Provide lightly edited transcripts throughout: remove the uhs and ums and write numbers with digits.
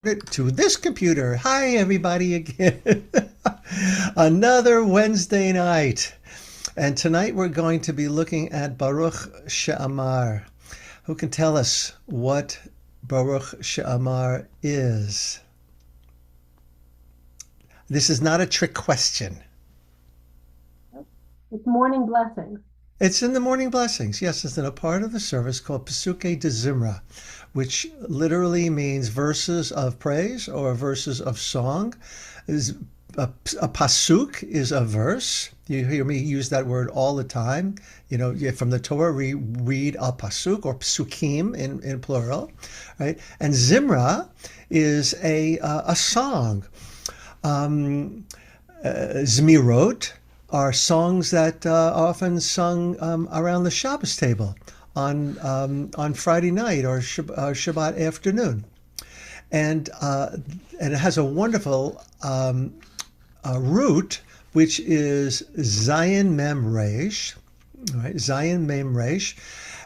it to this computer. Hi, everybody, again. Another Wednesday night. And tonight we're going to be looking at Baruch She'amar. Who can tell us what Baruch She'amar is? This is not a trick question. It's morning blessings. It's in the morning blessings. Yes, it's in a part of the service called Pesuke de Zimra, which literally means verses of praise or verses of song. Is a pasuk is a verse. You hear me use that word all the time. You know, from the Torah, we read a pasuk or psukim in plural, right? And Zimra is a song. Zmirot are songs that are often sung around the Shabbos table on Friday night or Shabbat afternoon, and it has a wonderful root, which is Zayin Mem Resh, right? Zayin Mem Resh.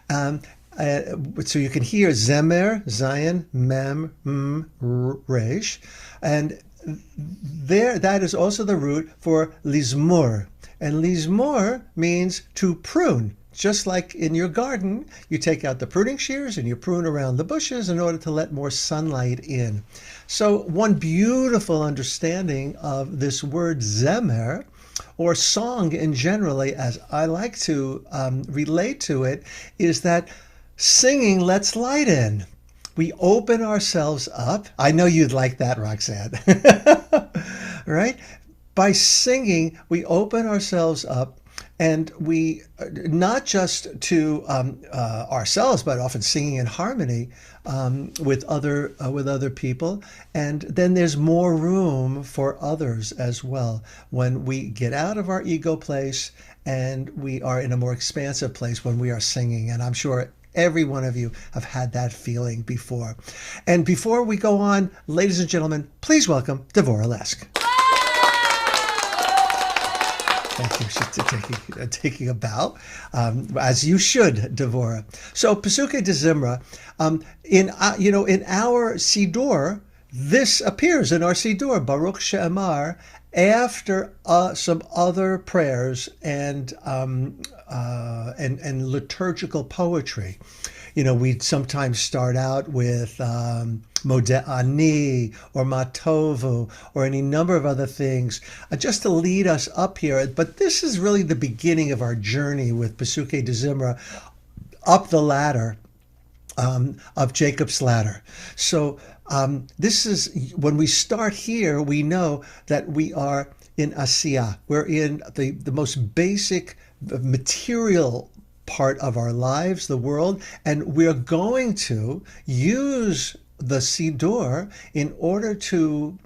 So you can hear Zemer, Zayin Mem Resh, and there, that is also the root for lizmor. And lizmor means to prune. Just like in your garden, you take out the pruning shears and you prune around the bushes in order to let more sunlight in. So one beautiful understanding of this word zemer, or song in generally, as I like to relate to it, is that singing lets light in. We open ourselves up. I know you'd like that, Roxanne. Right? By singing, we open ourselves up, and we not just to ourselves, but often singing in harmony with other people. And then there's more room for others as well when we get out of our ego place and we are in a more expansive place when we are singing. And I'm sure every one of you have had that feeling before. And before we go on, ladies and gentlemen, please welcome Devorah Lesk. Thank you. She's taking a bow, as you should, Devorah. So Pesuke de Zimra, in our Siddur, this appears in our Siddur, Baruch She'amar, after some other prayers and liturgical poetry. You know, we'd sometimes start out with Modeh Ani or Matovu or any number of other things just to lead us up here. But this is really the beginning of our journey with Pesuke de Zimra up the ladder of Jacob's ladder. So this is, when we start here, we know that we are in Asiyah. We're in the most basic material part of our lives, the world, and we're going to use the Siddur in order to,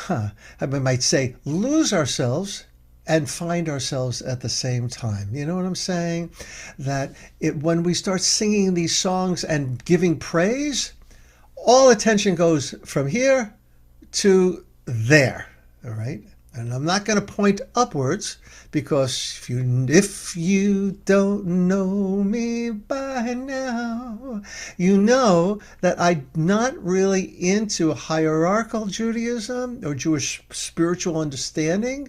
I might say, lose ourselves and find ourselves at the same time. You know what I'm saying? That when we start singing these songs and giving praise, all attention goes from here to there, all right? And I'm not going to point upwards, because if you don't know me by now, you know that I'm not really into hierarchical Judaism or Jewish spiritual understanding,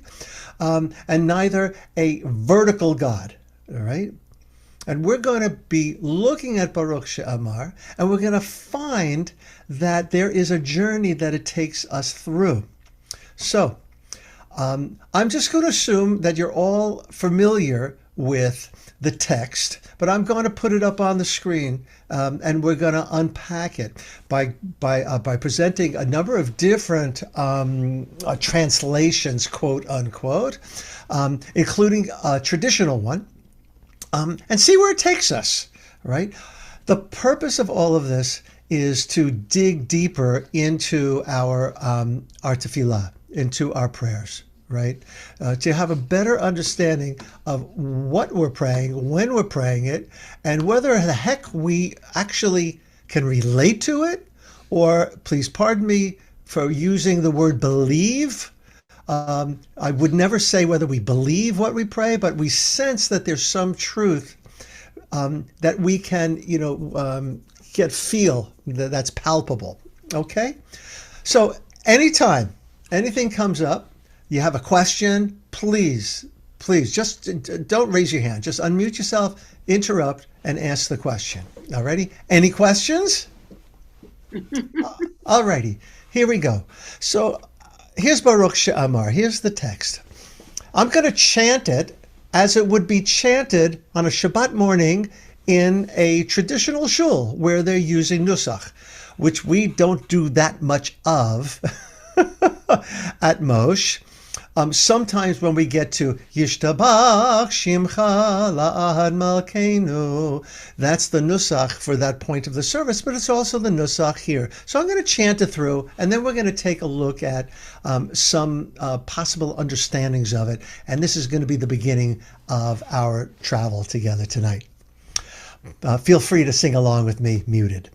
and neither a vertical God, all right? And we're going to be looking at Baruch She'amar, and we're going to find that there is a journey that it takes us through. So, I'm just going to assume that you're all familiar with the text, but I'm going to put it up on the screen, and we're going to unpack it by presenting a number of different translations, quote unquote, including a traditional one, and see where it takes us. Right? The purpose of all of this is to dig deeper into our tefillah, into our prayers, right? To have a better understanding of what we're praying, when we're praying it, and whether the heck we actually can relate to it, or, please pardon me for using the word believe. I would never say whether we believe what we pray, but we sense that there's some truth that we can, feel that's palpable. Okay? So anytime anything comes up, you have a question, please, just don't raise your hand. Just unmute yourself, interrupt, and ask the question. Alrighty? Any questions? Alrighty, here we go. So here's Baruch She'amar. Here's the text. I'm going to chant it as it would be chanted on a Shabbat morning in a traditional shul where they're using nusach, which we don't do that much of at Moshe. Sometimes when we get to Yishtabach Shimcha La'ad Malkeinu, that's the nusach for that point of the service, but it's also the nusach here. So I'm going to chant it through, and then we're going to take a look at some possible understandings of it. And this is going to be the beginning of our travel together tonight. Feel free to sing along with me, muted.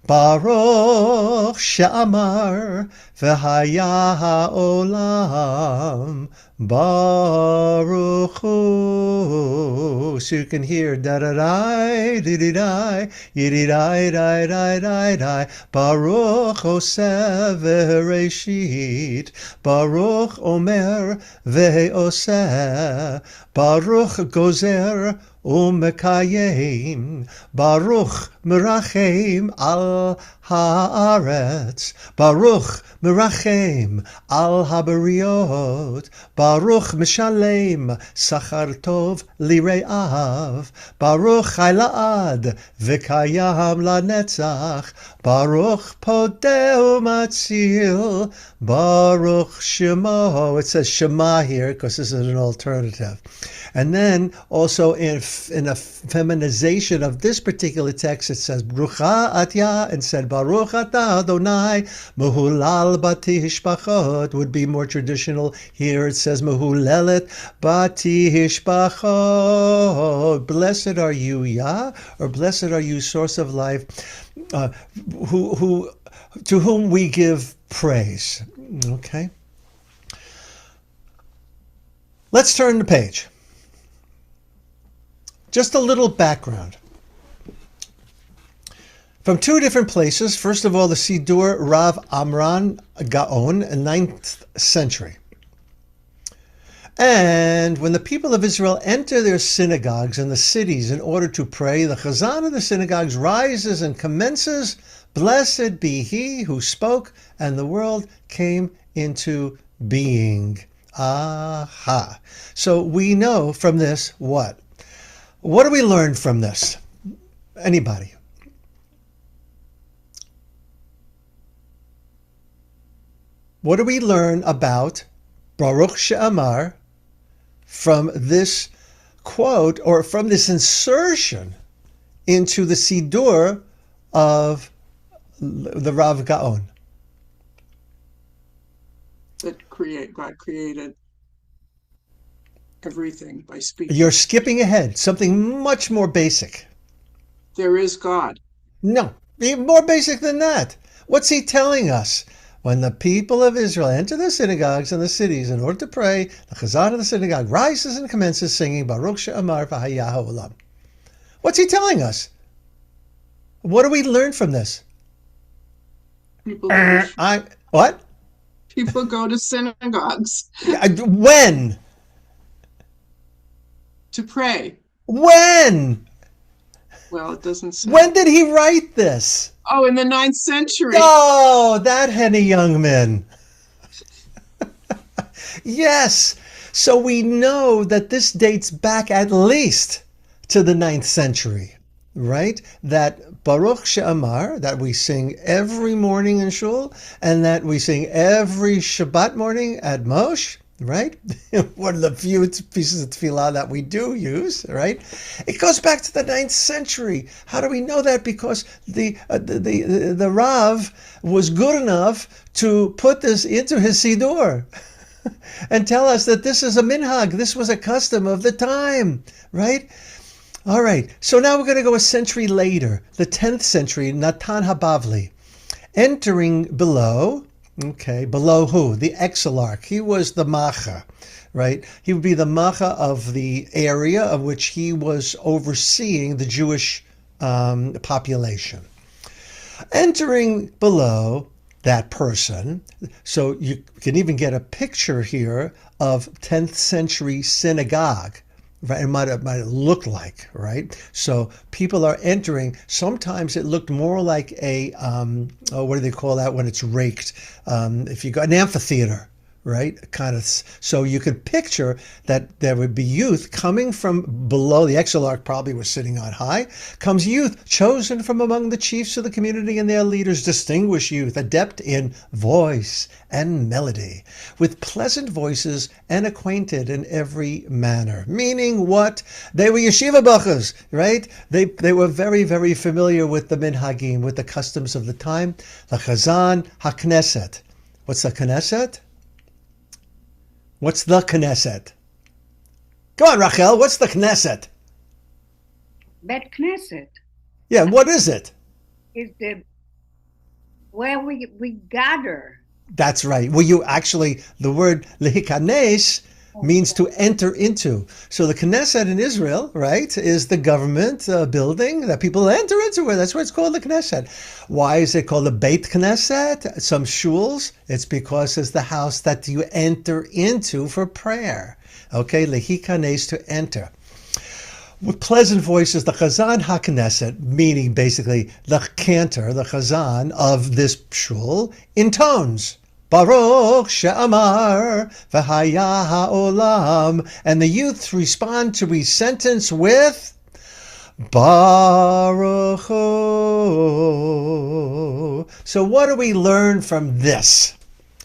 Baruch She'amar v'haya ha'olam Baruch Hu. So you can hear da-da-dai, di-di-dai, yi-di-dai, dai-dai-dai-dai. Baruch oseh v'reshit, Baruch omer v'oseh, Baruch gozer umekayim, Baruch merachem al haaretz, Baruch merachem al habariot, Baruch mishalem sachar tov lire'av, Baruch chayla'ad v'kayam lanetzach, Baruch podeh umatzil, Baruch shemo. It says Shema here because this is an alternative. And then also in a feminization of this particular text, it says Brucha Atya, and said Baruch Atah Adonai Mehulal Bati Hishpachot would be more traditional. Here it says Mehulelet Bati Hishpachot. Blessed are you, Yah, or blessed are you, source of life, who to whom we give praise. Okay. Let's turn the page. Just a little background. From two different places. First of all, the Sidur Rav Amran Gaon, 9th century. And when the people of Israel enter their synagogues in the cities in order to pray, the chazan of the synagogues rises and commences, "Blessed be he who spoke, and the world came into being." Aha. So we know from this what? What do we learn from this? Anybody? What do we learn about Baruch She'amar from this quote, or from this insertion into the Sidur of the Rav Gaon? That God created everything by speaking. You're skipping ahead. Something much more basic. There is God. No, even more basic than that. What's he telling us? When the people of Israel enter the synagogues and the cities in order to pray, the chazan of the synagogue rises and commences singing Baruch She'amar v'haya ha'olam. What's he telling us? What do we learn from this? What? People go to synagogues. When? To pray. When? Well, it doesn't say. When did he write this? Oh, in the 9th century. Oh, that Henny Youngman. Yes. So we know that this dates back at least to the 9th century, right? That Baruch She'amar, that we sing every morning in shul, and that we sing every Shabbat morning at Moshe, right? One of the few pieces of tefillah that we do use, right? It goes back to the 9th century. How do we know that? Because the Rav was good enough to put this into his Sidur and tell us that this is a minhag. This was a custom of the time, right? All right. So now we're going to go a century later, the 10th century, Natan HaBavli, entering below. Okay, below who? The exilarch. He was the macha, right? He would be the macha of the area of which he was overseeing the Jewish population. Entering below that person. So you can even get a picture here of 10th century synagogue. Right, it might have looked like, right? So people are entering. Sometimes it looked more like a what do they call that when it's raked? If you got an amphitheater, right? Kind of. So you could picture that there would be youth coming from below. The Exarch probably was sitting on high. Comes youth chosen from among the chiefs of the community and their leaders, distinguished youth, adept in voice and melody, with pleasant voices and acquainted in every manner. Meaning what? They were yeshiva bachas, right? They were very, very familiar with the minhagim, with the customs of the time. The Chazan HaKnesset. What's the Knesset? What's the Knesset? Come on, Rachel, what's the Knesset? Bet Knesset Yeah, what is it? is where we gather. That's right. Well, the word lehikanes means to enter into. So the Knesset in Israel, right, is the government building that people enter into. That's why it's called the Knesset. Why is it called the Beit Knesset? Some shuls, it's because it's the house that you enter into for prayer. Okay, lehikanes, to enter. With pleasant voices, the Chazan HaKnesset, meaning basically the cantor, the Chazan of this shul, intones. Baruch she'amar v'haya ha'olam. And the youth respond to each sentence with Baruch. So what do we learn from this?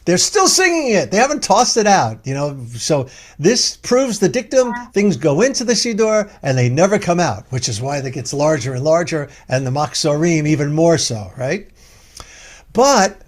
They're still singing it. They haven't tossed it out, So this proves the dictum. Things go into the Siddur and they never come out, which is why it gets larger and larger, and the Machzorim even more so, right? But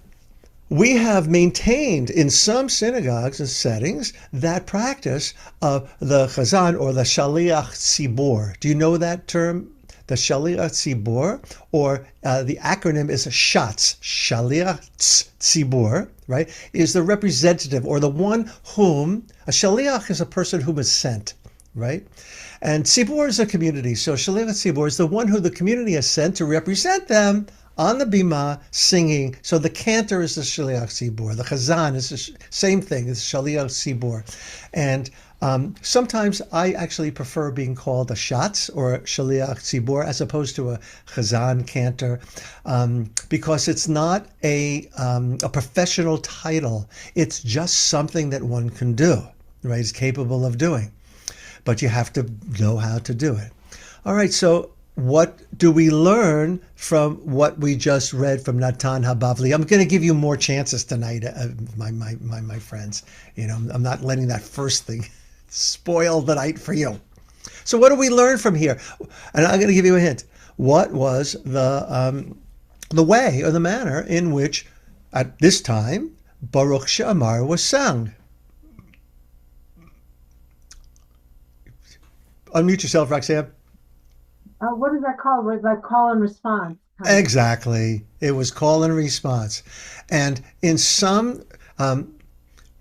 we have maintained in some synagogues and settings that practice of the Chazan or the Shaliach Tzibor. Do you know that term? The Shaliach Tzibor, or the acronym is SHATS, Shaliach Tzibor, right, is the representative or the one whom, a Shaliach is a person whom is sent, right? And Tzibor is a community. So Shaliach Tzibor is the one who the community has sent to represent them on the bima singing. So the cantor is the Shaliach Tzibor. The Chazan is the same thing, it's Shaliach Tzibor. And sometimes I actually prefer being called a Shatz or Shaliach Tzibor as opposed to a Chazan cantor, because it's not a professional title. It's just something that one can do, right? Is capable of doing. But you have to know how to do it. All right, so what do we learn from what we just read from Natan Habavli? I'm going to give you more chances tonight, my friends. I'm not letting that first thing spoil the night for you. So what do we learn from here? And I'm going to give you a hint. What was the way or the manner in which at this time Baruch She'amar was sung? Unmute yourself, Roxanne. What is that called? Was that call and response? Exactly. It was call and response. And in some,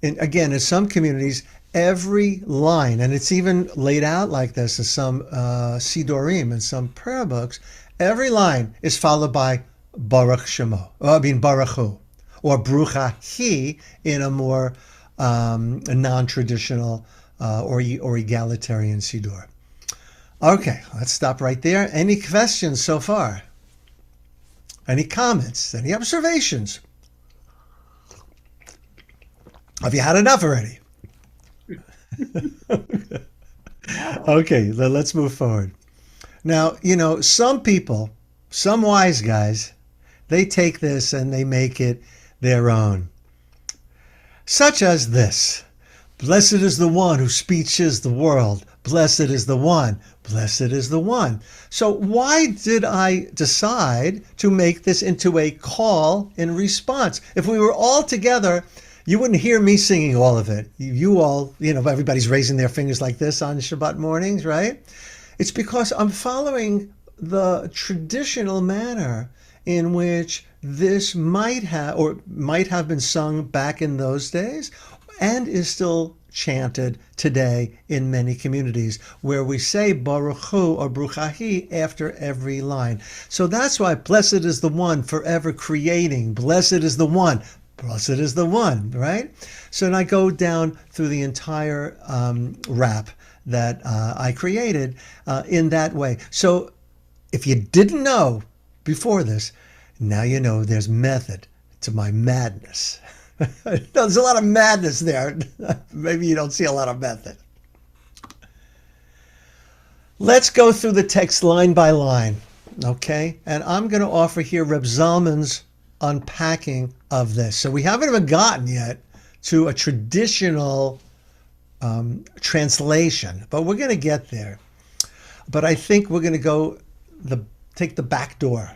in some communities, every line, and it's even laid out like this in some Sidorim and some prayer books, every line is followed by Baruch Shemo, Baruch Hu, or Brucha He in a more non-traditional or egalitarian Siddur. Okay, let's stop right there. Any questions so far? Any comments? Any observations? Have you had enough already? Okay, let's move forward. Now, some people, some wise guys, they take this and they make it their own. Such as this. Blessed is the one who speeches the world. Blessed is the one. Blessed is the one. So why did I decide to make this into a call and response? If we were all together, you wouldn't hear me singing all of it. You all, everybody's raising their fingers like this on Shabbat mornings, right? It's because I'm following the traditional manner in which this might have been sung back in those days and is still chanted today in many communities, where we say Baruch Hu or Bruchahi after every line. So that's why blessed is the one forever creating. Blessed is the one. Blessed is the one, right? So then I go down through the entire rap that I created in that way. So if you didn't know before this, now you know there's method to my madness. There's a lot of madness there. Maybe you don't see a lot of method. Let's go through the text line by line, okay? And I'm going to offer here Reb Zalman's unpacking of this. So we haven't even gotten yet to a traditional translation, but we're going to get there. But I think we're going to take the back door.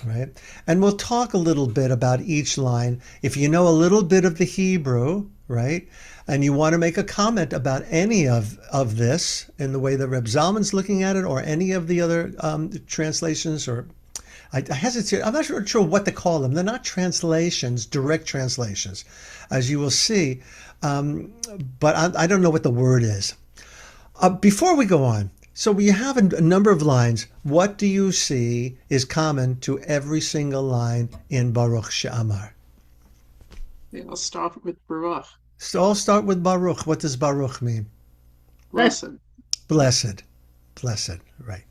Right? And we'll talk a little bit about each line. If you know a little bit of the Hebrew, right, and you want to make a comment about any of this in the way that Reb Zalman's looking at it, or any of the other translations, or I hesitate, I'm not sure what to call them. They're not translations, direct translations, as you will see, but I don't know what the word is. Before we go on, so we have a number of lines. What do you see is common to every single line in Baruch She'amar? I'll start with Baruch. So I'll start with Baruch. What does Baruch mean? Blessed. Blessed. Blessed, right.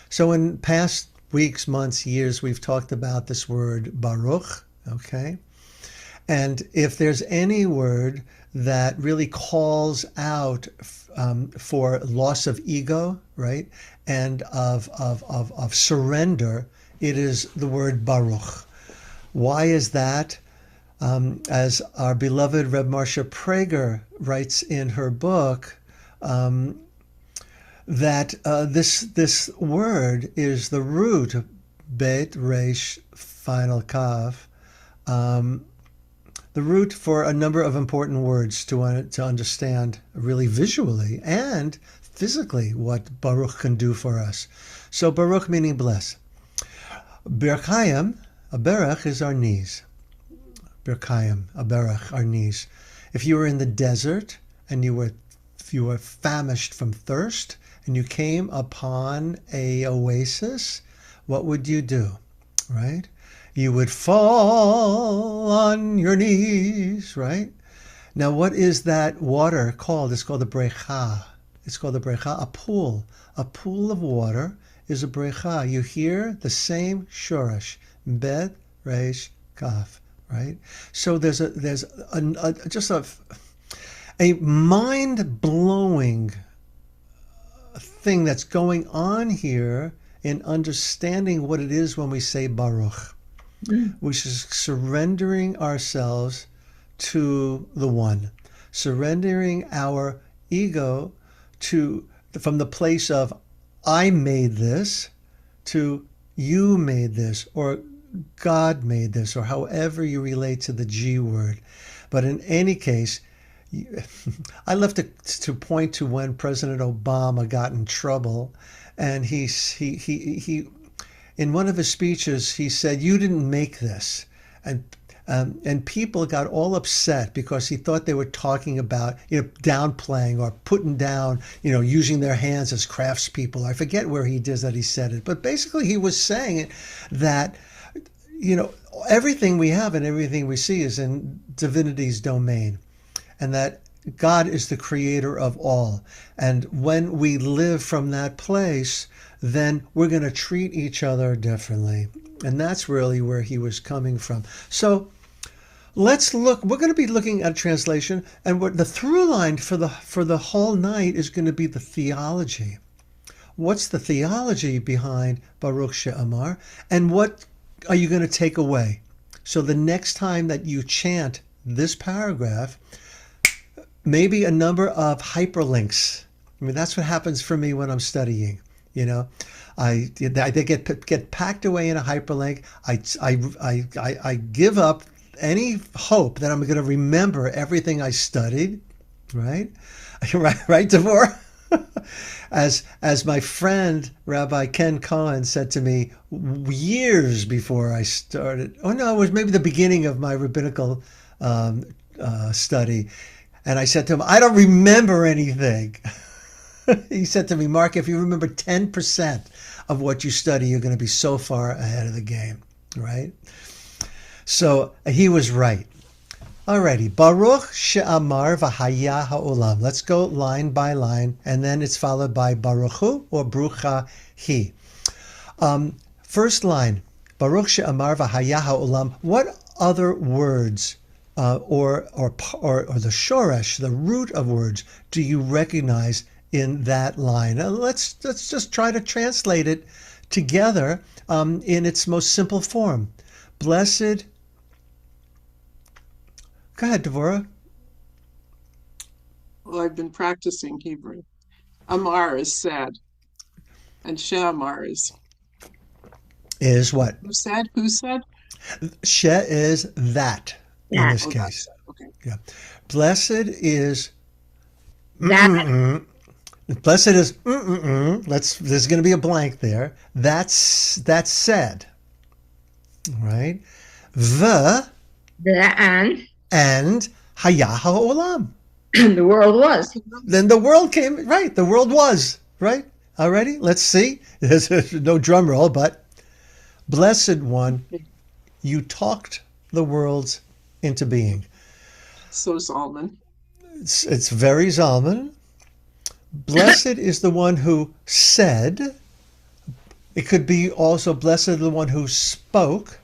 So in past weeks, months, years, we've talked about this word Baruch, okay? And if there's any word that really calls out for loss of ego, right, and of surrender, it is the word Baruch. Why is that? As our beloved Reb Marsha Prager writes in her book, that this word is the root, Bet Resh final Kav, the root for a number of important words to understand really visually and physically what Baruch can do for us. So Baruch meaning bless. Berkayim, a berach is our knees. Berkayim, a berach, our knees. If you were in the desert and you were famished from thirst and you came upon a oasis, what would you do, right? You would fall on your knees, right? Now, what is that water called? It's called a brecha. It's called a brecha, a pool. A pool of water is a brecha. You hear the same shoresh, bet, resh, kaf, right? So there's just a mind-blowing thing that's going on here in understanding what it is when we say Baruch. Which is surrendering ourselves to the one, surrendering our ego from the place of I made this to you made this, or God made this, or however you relate to the G word. But in any case, I love to point to when President Obama got in trouble, and he in one of his speeches, he said, "You didn't make this," and people got all upset because he thought they were talking about, downplaying or putting down, using their hands as craftspeople. I forget where he does that. He said it, but basically he was saying that, everything we have and everything we see is in divinity's domain, and that God is the creator of all. And when we live from that place, then we're going to treat each other differently. And that's really where he was coming from. So let's look. We're going to be looking at translation, and what the through line for the whole night is going to be the theology. What's the theology behind Baruch She'amar, and what are you going to take away? So the next time that you chant this paragraph, maybe a number of hyperlinks. I mean, that's what happens for me when I'm studying. They get packed away in a hyperlink. I give up any hope that I'm going to remember everything I studied, right? Right, Devorah? As my friend Rabbi Ken Cohen said to me years before I started. Oh no, it was maybe the beginning of my rabbinical study. And I said to him, I don't remember anything. He said to me, Mark, if you remember 10% of what you study, you're going to be so far ahead of the game, right? So he was right. Alrighty, Baruch she'amar v'haya ha'olam. Let's go line by line, and then it's followed by Baruchu or Brucha hi. First line, Baruch she'amar v'haya ha'olam. What other words or the shoresh, the root of words, do you recognize in that line? Let's just try to translate it together in its most simple form. Blessed. Go ahead, Devorah. Well, I've been practicing Hebrew. Amar is said, and She'amar Is what? who said? Who said? She is that in That. this Oh, case. that's it. Okay. Yeah. Blessed is That. blessed is there's going to be a blank there. That's said. Right? The and haya ha'olam. The world was. Then the world came, right? The world was, right? Already? Let's see. There's no drum roll, but blessed one, you talked the worlds into being. So Zalman. It's very Zalman. Blessed is the one who said. It could be also blessed is the one who spoke.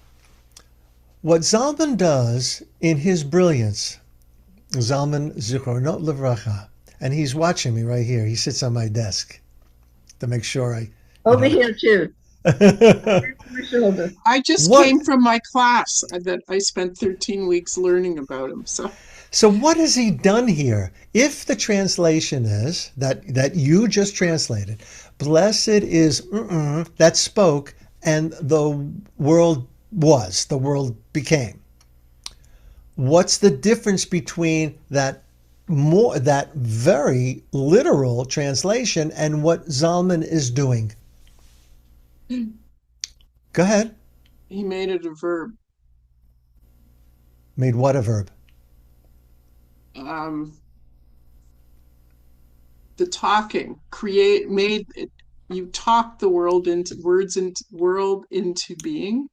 What Zalman does in his brilliance, Zalman Zichronot Livracha, and he's watching me right here. He sits on my desk to make sure I... Over here too. My shoulder. I just What- came from my class that I spent 13 weeks learning about him. So what has he done here? If the translation is that you just translated, blessed is that spoke and the world was, the world became. What's the difference between that very literal translation and what Zalman is doing? Go ahead. He made it a verb. Made what a verb? The talking made it. You talked the world into world into being.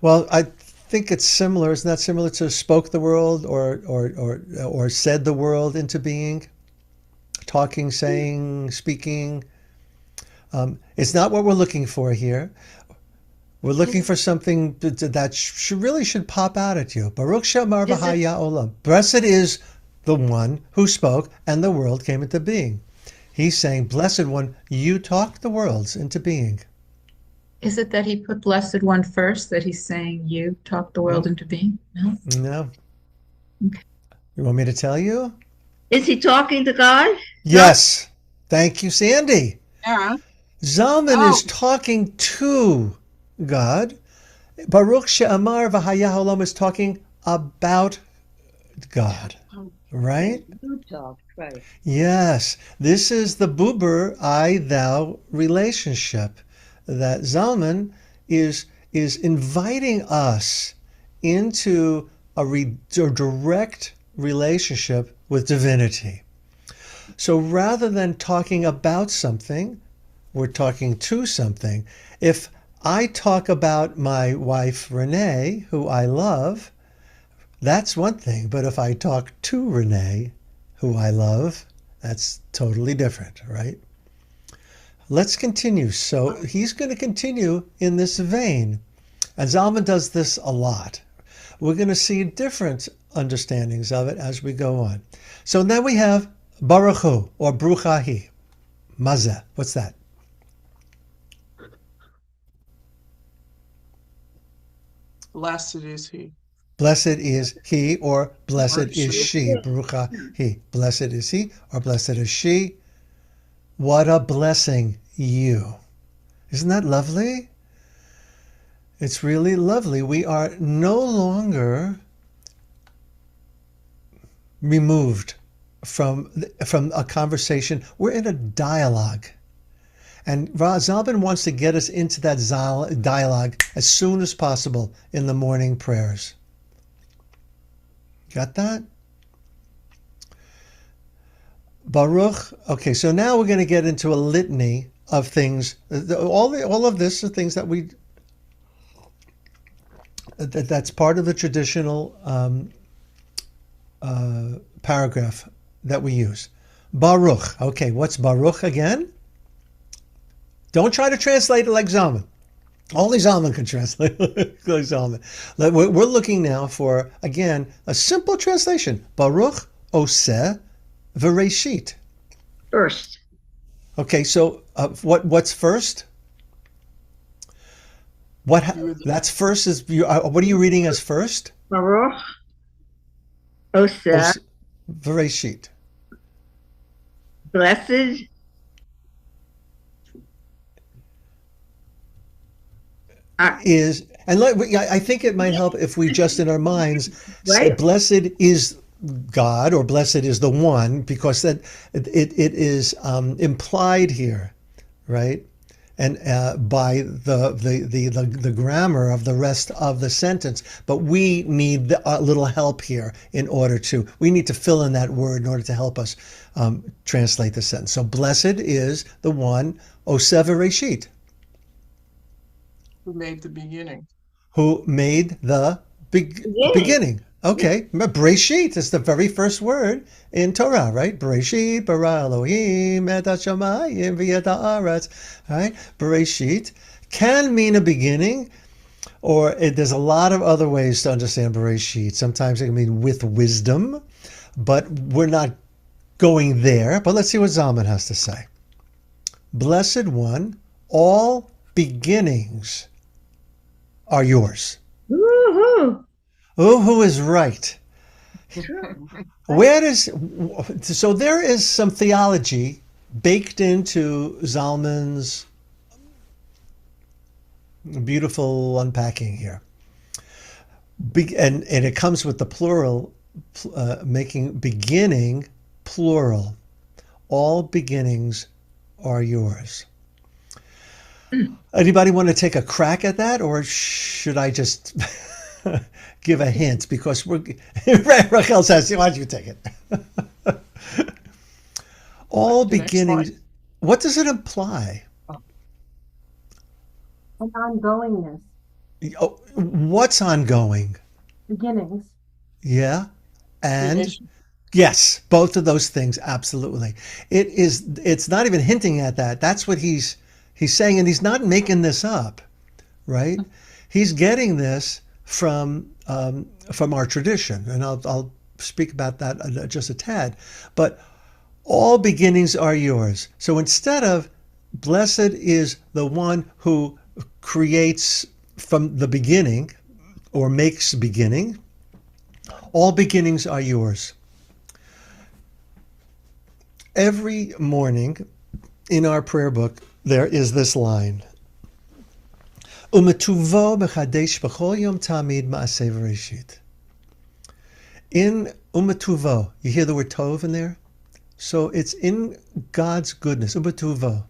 Well, I think it's similar. Isn't that similar to spoke the world or said the world into being? Talking, saying, speaking. It's not what we're looking for here. We're looking for something that should pop out at you. Baruch she'amar v'haya olam. Blessed is the one who spoke and the world came into being. He's saying, blessed one, you talked the worlds into being. Is it that he put blessed one first, that he's saying you talk the world into being? No? No. Okay. You want me to tell you? Is he talking to God? Yes. Thank you, Sandy. Yeah. Zalman is talking to God. Baruch she'amar v'haya olam is talking about God. Right? You talked, right. Yes. This is the Buber I-thou relationship that Zalman is inviting us into a direct relationship with divinity. So rather than talking about something, we're talking to something. If I talk about my wife, Renee, who I love, that's one thing. But if I talk to Renee, who I love, that's totally different, right? Let's continue. So he's going to continue in this vein. And Zalman does this a lot. We're going to see different understandings of it as we go on. So then we have Baruchu or Bruchahi. Mazeh. What's that? Blessed is he. Blessed is he or blessed is she. Bruchahi. Blessed is he or blessed is she. What a blessing you. Isn't that lovely? It's really lovely. We are no longer removed from a conversation. We're in a dialogue. And Zalman wants to get us into that dialogue as soon as possible in the morning prayers. Got that? Baruch. Okay, so now we're going to get into a litany of things. All of this are things that that's part of the traditional paragraph that we use. Baruch. Okay, what's Baruch again? Don't try to translate it like Zalman. Only Zalman can translate like Zalman. We're looking now for, again, a simple translation. Baruch oseh v'reshit. First. Okay, so what's first? That's first is what are you reading as first? Baruch Oseh. Bereshit. Blessed is, and I think it might help if we just in our minds say, Right. blessed is God, or blessed is the one, because that it is implied here, right? And by the grammar of the rest of the sentence, but we need a little help here we need to fill in that word in order to help us translate the sentence. So blessed is the one, Oseh V'Reshit, Who made the beginning? who made the beginning. Okay, Bereshit is the very first word in Torah, right? Bereshit bara Elohim et hashamayim v'et haaretz. Right? Bereshit can mean a beginning, or there's a lot of other ways to understand Bereshit. Sometimes it can mean with wisdom, but we're not going there. But let's see what Zalman has to say. Blessed one, all beginnings are yours. Woohoo! Oh, who is right? So there is some theology baked into Zalman's beautiful unpacking here. And it comes with the plural, making beginning plural. All beginnings are yours. Anybody want to take a crack at that, or should I just give a hint? Because Rachel says, why don't you take it? All beginnings. What does it imply? An ongoingness, Oh, what's ongoing? beginnings. Yeah. And Creation. yes, both of those things, absolutely. It's not even hinting at that. That's what he's saying, and he's not making this up, right? He's getting this from our tradition, and I'll speak about that just a tad. But all beginnings are yours. So instead of blessed is the one who creates from the beginning or makes beginning, all beginnings are yours. Every morning in our prayer book, there is this line. Umetuvo mechadesh b'chol yom tamid ma'aseh v'reshit. In umetuvo, you hear the word tov in there? So it's in God's goodness. Umetuvo.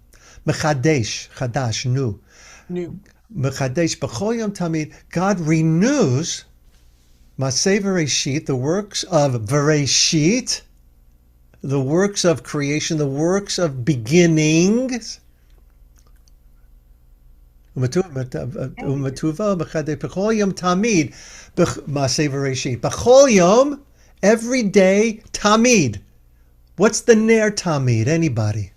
Mechadesh, chadash, new. New. Mechadesh b'chol yom tamid. God renews ma'aseh v'reshit, the works of v'reshit, the works of creation, the works of beginnings. Every day, tamid. What's the ner tamid? Anybody?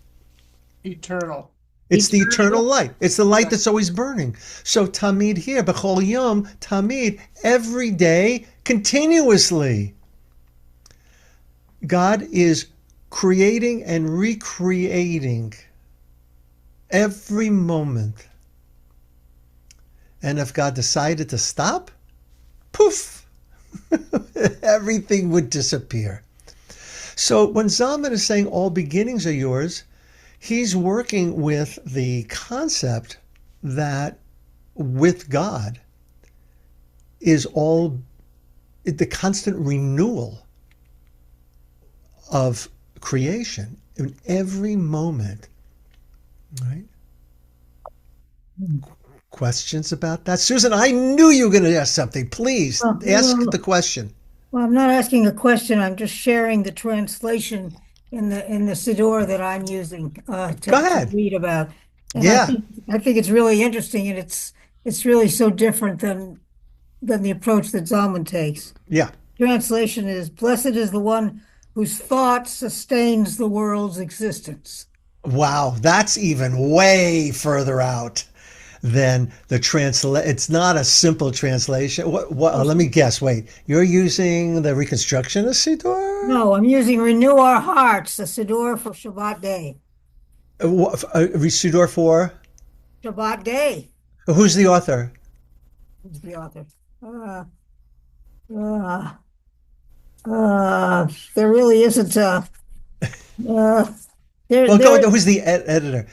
Eternal. It's the eternal light. It's the light that's always burning. So tamid here, b'chol yom, tamid, every day, continuously. God is creating and recreating every moment. And if God decided to stop, poof, everything would disappear. So when Zalman is saying all beginnings are yours, he's working with the concept that with God is all the constant renewal of creation in every moment, right? Questions about that? Susan, I knew you were going to ask something. Please ask the question. Well, I'm not asking a question. I'm just sharing the translation in the Siddur that I'm using Go to ahead. read about. And Yeah. I think it's really interesting, and it's really so different than the approach that Zalman takes. Yeah. Translation is, "Blessed is the one whose thought sustains the world's existence." Wow, that's even way further out than the translate. It's not a simple translation. Let me guess. Wait, you're using the Reconstructionist Siddur? No, I'm using "Renew Our Hearts," the Siddur for Shabbat Day. Siddur for? Shabbat Day. Who's the author? Who's the author? Uh, uh, there really isn't a uh, Well, go. there. Who's the editor?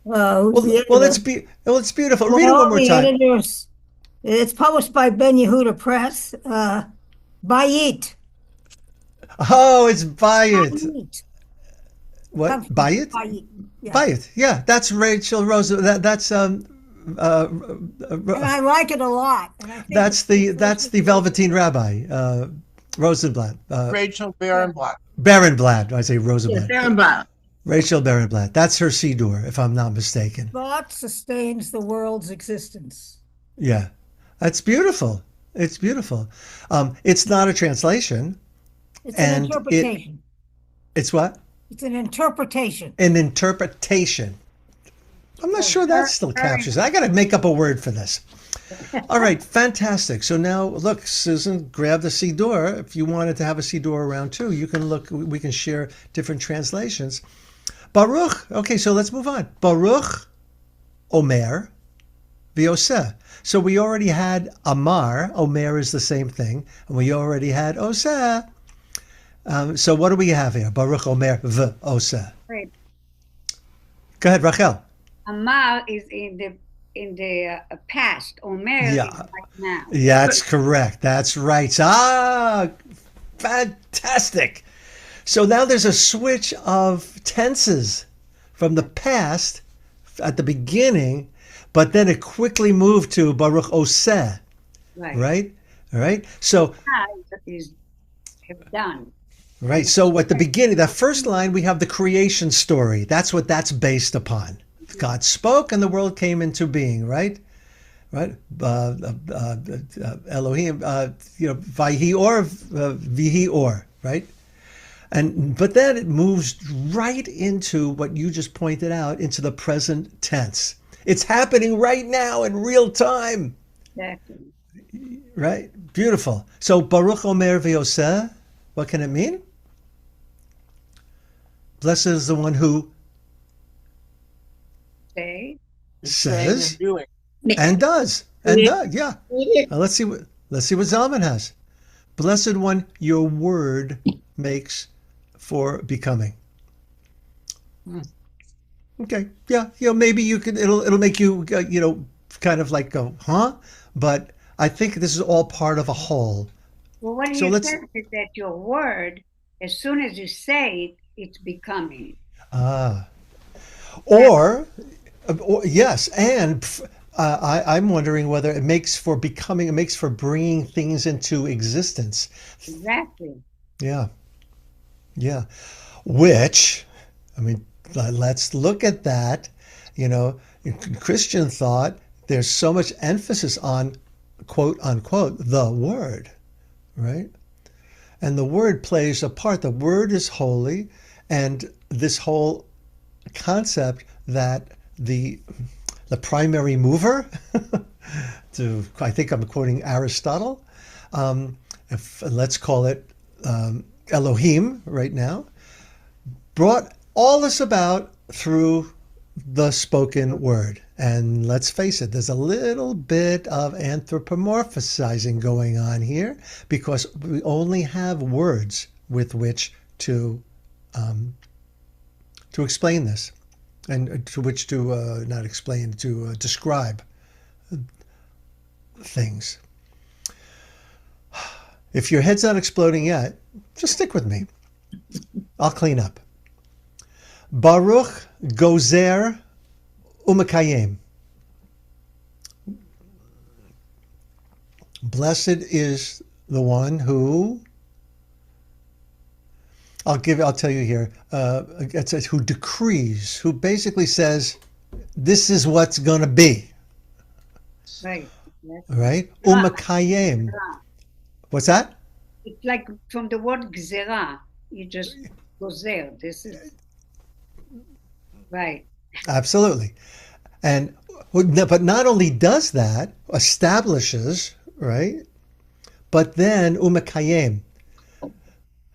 Who's the It's editor? it's beautiful. Read it one Well, more the time. editors. It's published by Ben Yehuda Press. Bayit. Oh, it's Bayit. Bayit. What? Comes from Bayit? Bayit. Yeah. Bayit. Yeah, that's Rachel Rose. That's uh, And I like it a lot. And I think that's the Velveteen Rabbi, Rosenblatt, Rachel Barenblatt. Barenblatt. I say yes, Rosenblatt. thereabout. Rachel Barenblatt. That's her Siddur, if I'm not mistaken. Thought sustains the world's existence. Yeah, that's beautiful. It's beautiful. It's not a translation, It's an and interpretation. it's what? It's an interpretation. An interpretation. I'm not sure that still captures it. I got to make up a word for this. All right, fantastic. So now, look, Susan, grab the Siddur. If you wanted to have a Siddur around too, you can look. We can share different translations. Baruch. Okay, so let's move on. Baruch, Omer, V'oseh. So we already had Amar. Omer is the same thing, and we already had Oseh. So what do we have here? Baruch, Omer, V'oseh. Right. Go ahead, Rachel. Amal is in the past. Omer is Yeah. right now. Yeah, that's correct. That's right. Fantastic. So now there's a switch of tenses from the past at the beginning, but then it quickly moved to Baruch Oseh, Right. right? All right. So, Now is have done. right. So at the beginning, that first line, we have the creation story. That's what that's based upon. God spoke and the world came into being, right? Right? Elohim, Vayhi or, Vihi or, right? But then it moves right into what you just pointed out, into the present tense. It's happening right now in real time, Exactly. right? Beautiful. So Baruch Omer V'oseh, what can it mean? Blessed is the one who Say. says and doing. and does. Yeah. Let's see what Zalman has. Blessed one, your word makes for becoming. Okay, yeah, maybe you could. It'll make you, kind of like go, huh? But I think this is all part of a whole. Well, what So he let's. says is that your word, as soon as you say it, it's becoming. Ah, or yes, and I'm wondering whether it makes for becoming. It makes for bringing things into existence. Exactly. Yeah, yeah. Which, I mean, let's look at that. In Christian thought, there's so much emphasis on quote unquote the word, right? And the word plays a part. The word is holy, and this whole concept that the primary mover, I think I'm quoting Aristotle, let's call it Elohim right now, brought all this about through the spoken word. And let's face it, there's a little bit of anthropomorphizing going on here because we only have words with which to explain this, and to which to not explain, to describe things. If your head's not exploding yet, just stick with me. I'll clean up. Baruch gozer umakayem. Blessed is the one who I'll tell you here. It's who decrees, who basically says, this is what's going to be, Right. That's right? Ra. Umakayem. What's that? It's like from the word gzera. You just goes there. This is right. Absolutely. And but not only does that, establishes, right? But then umakayem.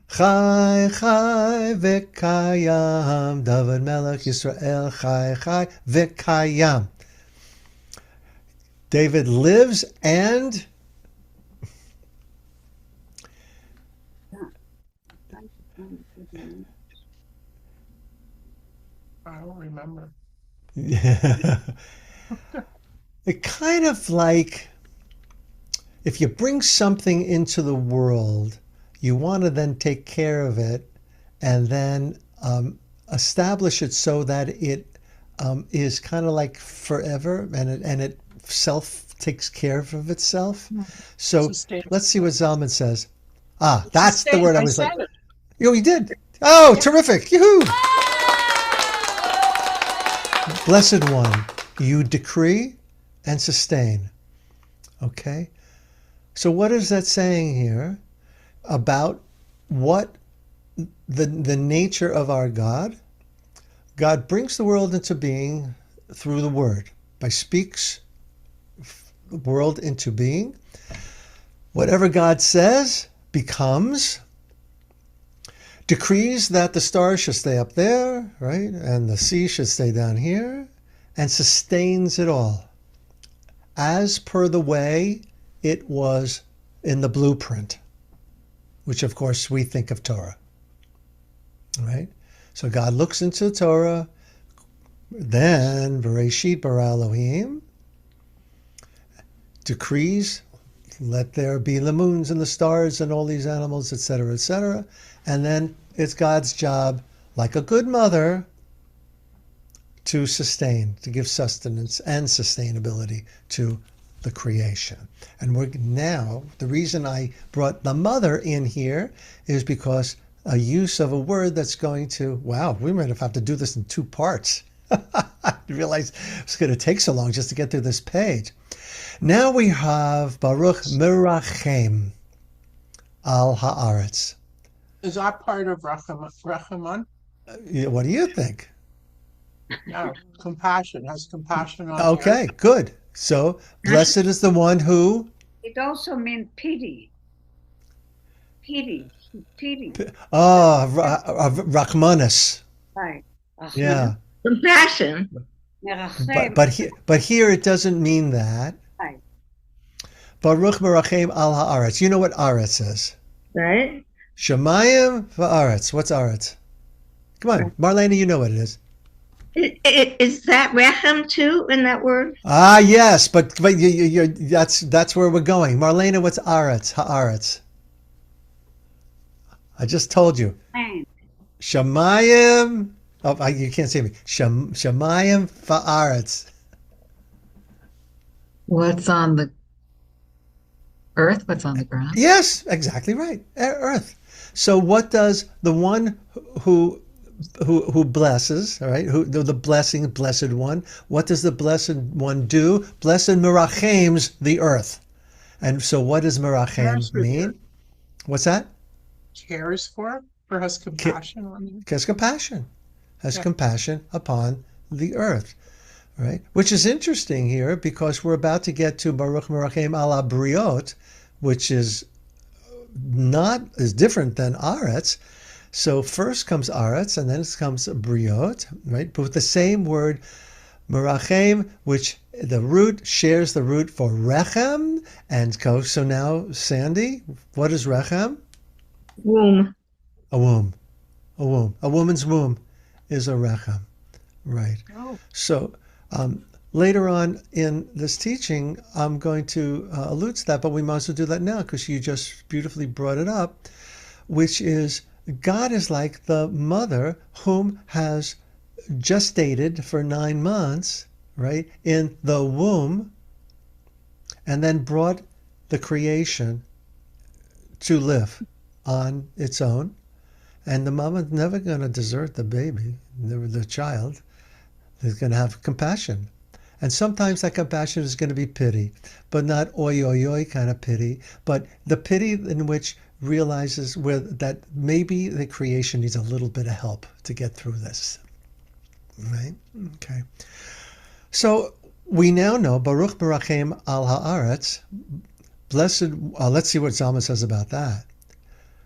Chai chai v'kayam. David Melech Yisrael chai chai v'kayam. David lives and I don't remember. it kind of like if you bring something into the world, you want to then take care of it and then establish it so that it is kind of like forever and it self takes care of itself. So Sustainable. let's see what Zalman says. That's the word I was like. said it. Oh, you did. Oh, terrific. Yoo-hoo. Blessed one, you decree and sustain. Okay? So what is that saying here about what the nature of our God? God brings the world into being through the word. By speaks the world into being. Whatever God says becomes. Decrees that the stars should stay up there, right? And the sea should stay down here, and sustains it all as per the way it was in the blueprint, which of course we think of Torah, right? So God looks into the Torah, then Bereshit bara Elohim, decrees, let there be the moons and the stars and all these animals, etc., etc. And then it's God's job, like a good mother, to sustain, to give sustenance and sustainability to the creation. And we're now, the reason I brought the mother in here is because a use of a word that's going to, wow, we might have to do this in 2 parts. I realized it's going to take so long just to get through this page. Now we have Baruch Mirachem al Haaretz. Is that part of Rachaman? What do you think? No, compassion. Has compassion on the Okay, earth. good. So, blessed is the one who... It also means pity. Pity. Pity. Rachmanis. Right. Yeah. Compassion. Merachem. But here it doesn't mean that. Right. Baruch Merachem al Haaretz. You know what Aretz is? Right? Shemayim va'aretz. What's Aretz? Come on, Marlena, you know what it is. Is that rechem too in that word? Yes, but that's where we're going. Marlena, what's Aretz? Haaretz. I just told you. Man. Shemayim. Oh, you can't see me. Shemayim va'aretz. What's on the earth? What's on the ground? Yes, exactly right. Earth. So what does the one who blesses, all right? Who the blessing, blessed one? What does the blessed one do? Blessed merachems the earth. And so what does merachem mean? What's that? Cares for or has compassion on you. Has compassion. Has compassion upon the earth. Right? Which is interesting here because we're about to get to Baruch Merachem ala Briot, which is different than Aretz. So first comes Aretz and then it comes Briot, right? But with the same word, Merachem, which the root shares the root for Rechem. And so now, Sandy, what is Rechem? Womb. A womb. A womb. A woman's womb is a Rechem. Right. Oh. So later on in this teaching, I'm going to allude to that, but we might as well do that now because you just beautifully brought it up, which is God is like the mother whom has gestated for 9 months, right, in the womb, and then brought the creation to live on its own. And the mama's never going to desert the baby, the child. Is going to have compassion. And sometimes that compassion is going to be pity, but not oi oi oi kind of pity, but the pity in which realizes that maybe the creation needs a little bit of help to get through this. Right? Okay. So we now know Baruch Merachem al haaretz. Blessed. Let's see what Zalman says about that.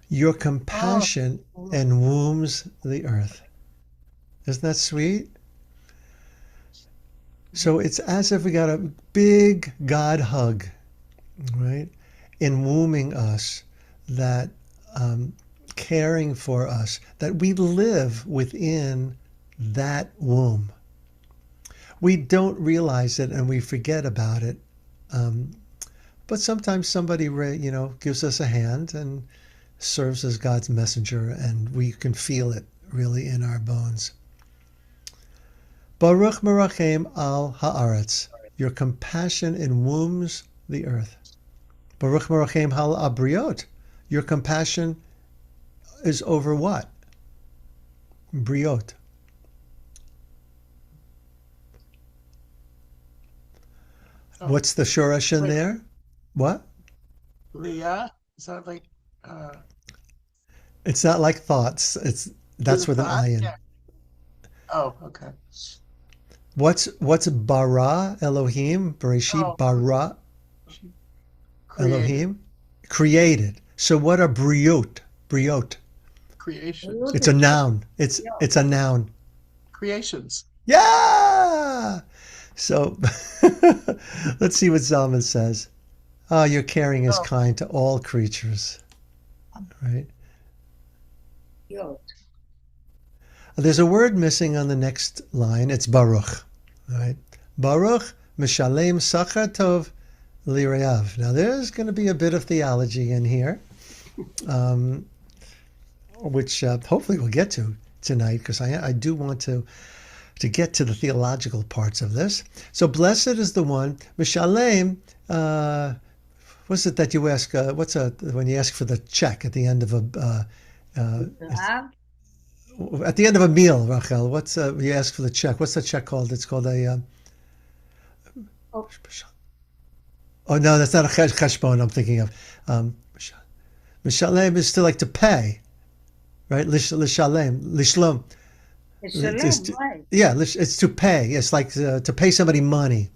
Your compassion enwombs the earth. Isn't that sweet? So it's as if we got a big God hug, right? Enwombing us, that caring for us, that we live within that womb. We don't realize it and we forget about it. But sometimes somebody, gives us a hand and serves as God's messenger, and we can feel it really in our bones. Baruch merachem al haaretz. Your compassion enwombs the earth. Baruch merachem al abriot. Your compassion is over what? Briot. What's the shoresh in there? What? Leah? Is that like It's not like thoughts. That's with an I in. Yeah. Oh, okay. What's bara Elohim? Bereshit bara Elohim? Created. So what are briot? Briot. Creation. It's a noun. It's a noun. Creations. Yeah. So let's see what Zalman says. Oh, your caring is kind to all creatures. Right? Yod. There's a word missing on the next line. It's Baruch. Right? Baruch Mishalem Sachar Tov Lireav. Now there's going to be a bit of theology in here, which hopefully we'll get to tonight, because I do want to get to the theological parts of this. So blessed is the one, Mishalem. What's it that you ask? When you ask for the check at the end of at the end of a meal, Rachel? What's you ask for the check? What's the check called? It's called a. Oh no, that's not a cheshbon I'm thinking of. Mishalem is still like to pay, right? Lishalem, lishlom. Yeah, it's to pay. It's like to pay somebody money.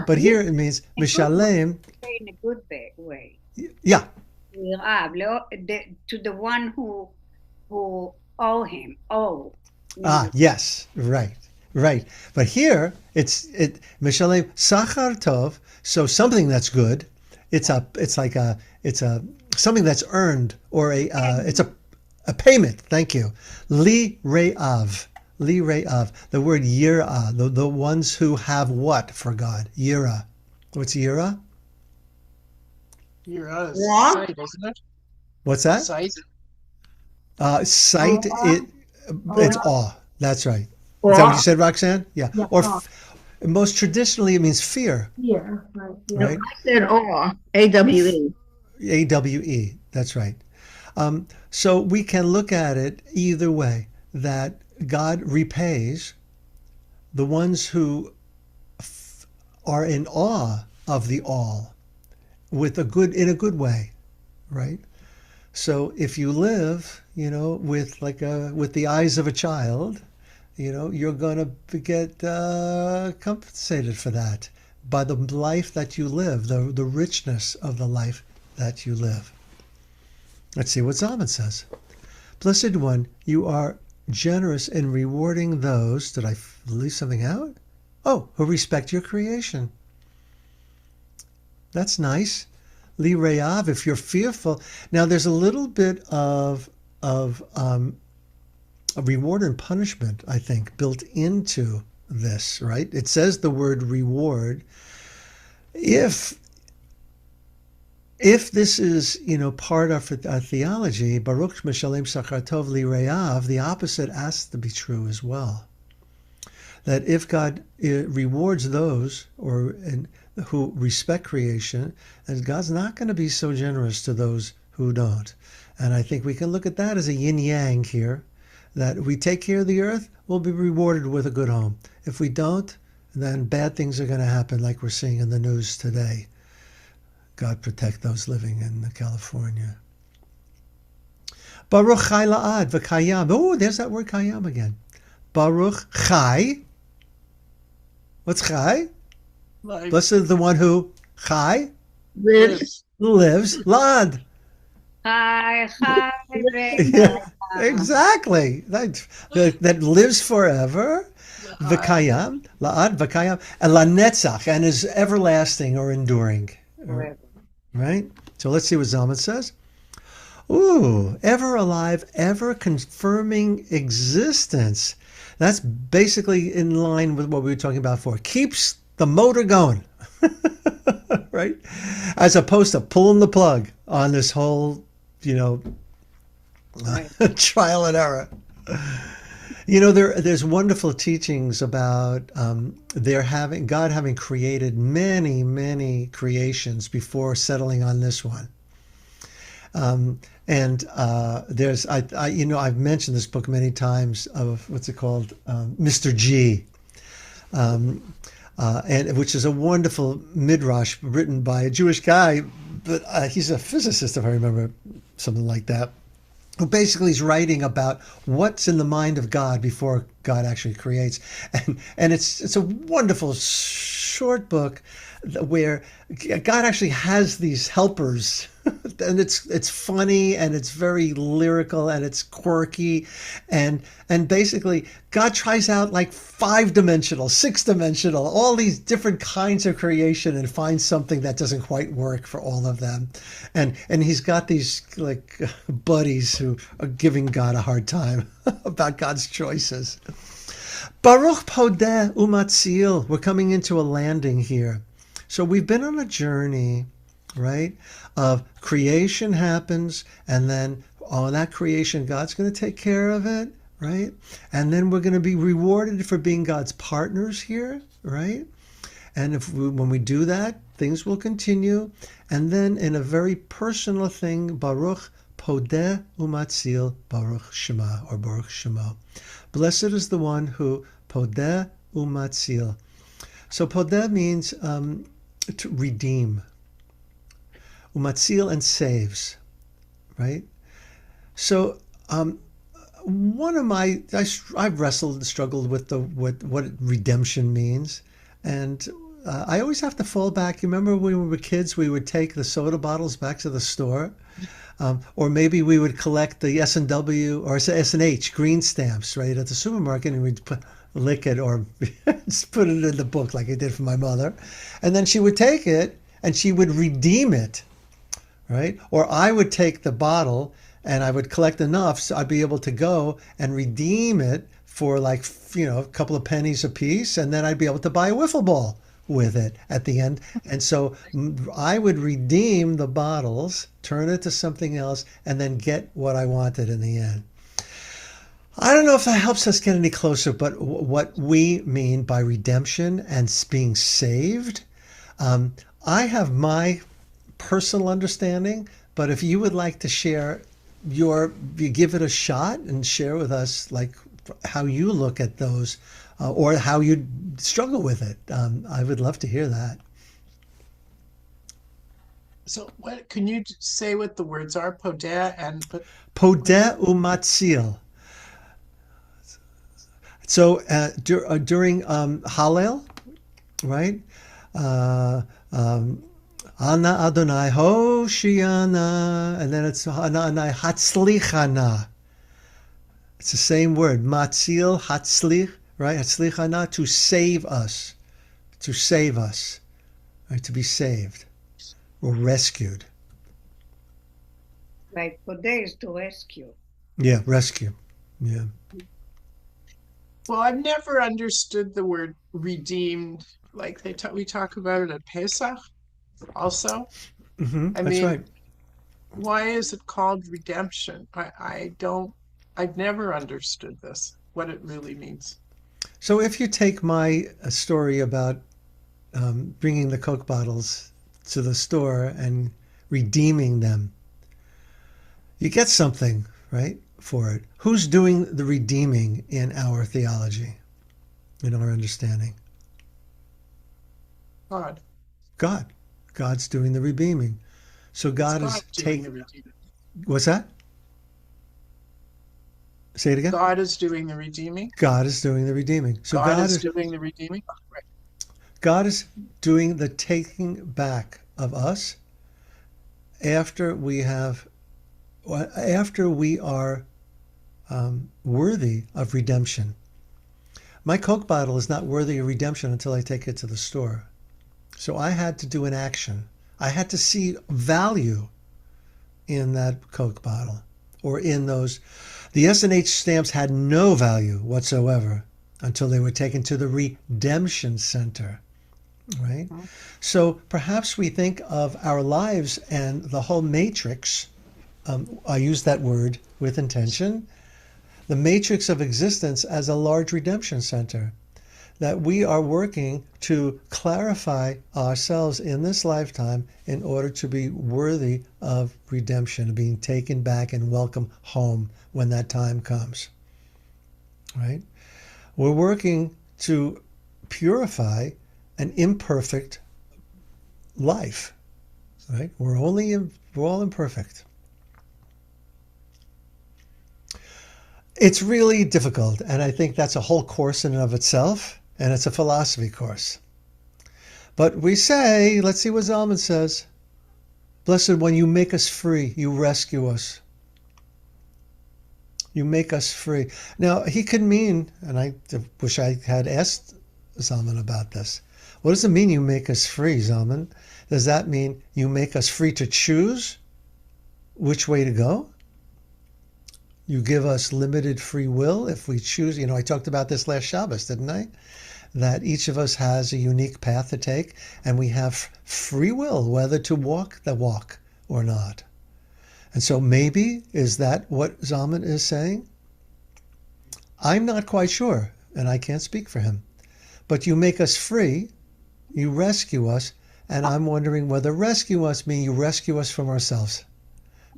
But here it means mishalem. In a good way. Yeah. To the one who owe him. Yes, right. But here it's mishalem sachar tov. So something that's good. It's something that's earned, or it's a payment. Thank you. Li re'av. The word yirah, the ones who have what for God? Yirah. What's yirah? Yirah is sight, isn't it? What's that? Sight. Sight. It's awe. That's right. Is that what you said, Roxanne? Yeah. Or most traditionally, it means fear. Yeah, right. I said awe. AWE. AWE. That's right. So we can look at it either way, that God repays the ones who are in awe of the all in a good way, right? So if you live, with the eyes of a child, you're going to get compensated for that by the life that you live, the richness of the life that you live. Let's see what Zalman says. Blessed one, you are generous in rewarding those, did I leave something out? Oh, who respect your creation. That's nice. Li re'av, if you're fearful. Now there's a little bit of a reward and punishment, I think, built into this, right? It says the word reward. If this is, part of our theology, Baruch Mishalem Sachar Tov Li Re'av, the opposite has to be true as well. That if God rewards those who respect creation, and God's not going to be so generous to those who don't. And I think we can look at that as a yin yang here, that we take care of the earth, we'll be rewarded with a good home. If we don't, then bad things are going to happen, like we're seeing in the news today. God protect those living in California. Baruch chai la'ad v'kayam. Oh, there's that word kayam again. Baruch chai. What's chai? Like, Blessed is the one who chai Lives. lives. La'ad. Hi, hi, Yeah, exactly. That lives forever. V'kayam, la'ad v'kayam, and lanetzach, and is everlasting or enduring. Right? So let's see what Zalman says. Ooh, ever alive, ever confirming existence. That's basically in line with what we were talking about before. Keeps the motor going. Right? As opposed to pulling the plug on this whole, trial and error. There's wonderful teachings about God having created many, many creations before settling on this one. I've mentioned this book many times of what's it called, Mr. G, and which is a wonderful midrash written by a Jewish guy, but he's a physicist, if I remember, something like that, who basically is writing about what's in the mind of God before God actually creates, and it's a wonderful short book where God actually has these helpers, and it's funny and it's very lyrical and it's quirky, and basically God tries out like 5-dimensional, 6-dimensional, all these different kinds of creation and finds something that doesn't quite work for all of them, and he's got these like buddies who are giving God a hard time about God's choices. Baruch podeh umatzil. We're coming into a landing here. So we've been on a journey, right, of creation happens, and then on that creation, God's going to take care of it, right? And then we're going to be rewarded for being God's partners here, right? And when we do that, things will continue. And then in a very personal thing, Baruch podeh umatzil, Baruch Shema, or Baruch Shema. Blessed is the one who podeh umatzil. So podeh means to redeem. Umatzil, and saves, right? So one of I've wrestled and struggled with what redemption means, and I always have to fall back. You remember when we were kids, we would take the soda bottles back to the store, or maybe we would collect the S&W or S&H green stamps, right, at the supermarket, and we'd lick it or just put it in the book like I did for my mother, and then she would take it and she would redeem it, right? Or I would take the bottle and I would collect enough so I'd be able to go and redeem it for like, a couple of pennies a piece, and then I'd be able to buy a wiffle ball with it at the end. And so I would redeem the bottles, turn it to something else, and then get what I wanted in the end. I don't know if that helps us get any closer, but what we mean by redemption and being saved, I have my personal understanding, but if you would like to share you give it a shot and share with us like how you look at those, or how you struggle with it, I would love to hear that. So what can you say what the words are? Podeh and Podeh umatzil. So during Hallel, right? Ana Adonai Hoshiana, and then it's Ana Adonai Hatzlichana. It's the same word, Matzil, Hatzlich, right? Hatzlichana, to save us, right? To be saved or rescued. Like podeh is to rescue. Yeah, rescue. Yeah. Well, I've never understood the word redeemed. Like we talk about it at Pesach also. Mm-hmm, I that's mean, right. why is it called redemption? I've never understood this, what it really means. So if you take my story about bringing the Coke bottles to the store and redeeming them, You get something, right, for it. Who's doing the redeeming in our theology, in our understanding? God. God. God's doing the redeeming. So It's God God is doing the redeeming. what's that? Say it again. God is doing the redeeming. God is doing the redeeming. So God is doing the redeeming. Right. God is doing the taking back of us after we are worthy of redemption. My Coke bottle is not worthy of redemption until I take it to the store. So I had to do an action. I had to see value in that Coke bottle or in those. The S&H stamps had no value whatsoever until they were taken to the redemption center, right? Mm-hmm. So perhaps we think of our lives and the whole matrix. I use that word with intention. The matrix of existence as a large redemption center, that we are working to clarify ourselves in this lifetime in order to be worthy of redemption, being taken back and welcome home when that time comes, right? We're working to purify an imperfect life, right? We're all imperfect. It's really difficult, and I think that's a whole course in and of itself, and it's a philosophy course. But we say, let's see what Zalman says. Blessed One, you make us free, you rescue us. You make us free. Now, he could mean, and I wish I had asked Zalman about this. What does it mean you make us free, Zalman? Does that mean you make us free to choose which way to go? You give us limited free will if we choose. I talked about this last Shabbos, didn't I? That each of us has a unique path to take, and we have free will whether to walk the walk or not. And so maybe, is that what Zalman is saying? I'm not quite sure, and I can't speak for him. But you make us free, you rescue us, and I'm wondering whether rescue us means you rescue us from ourselves,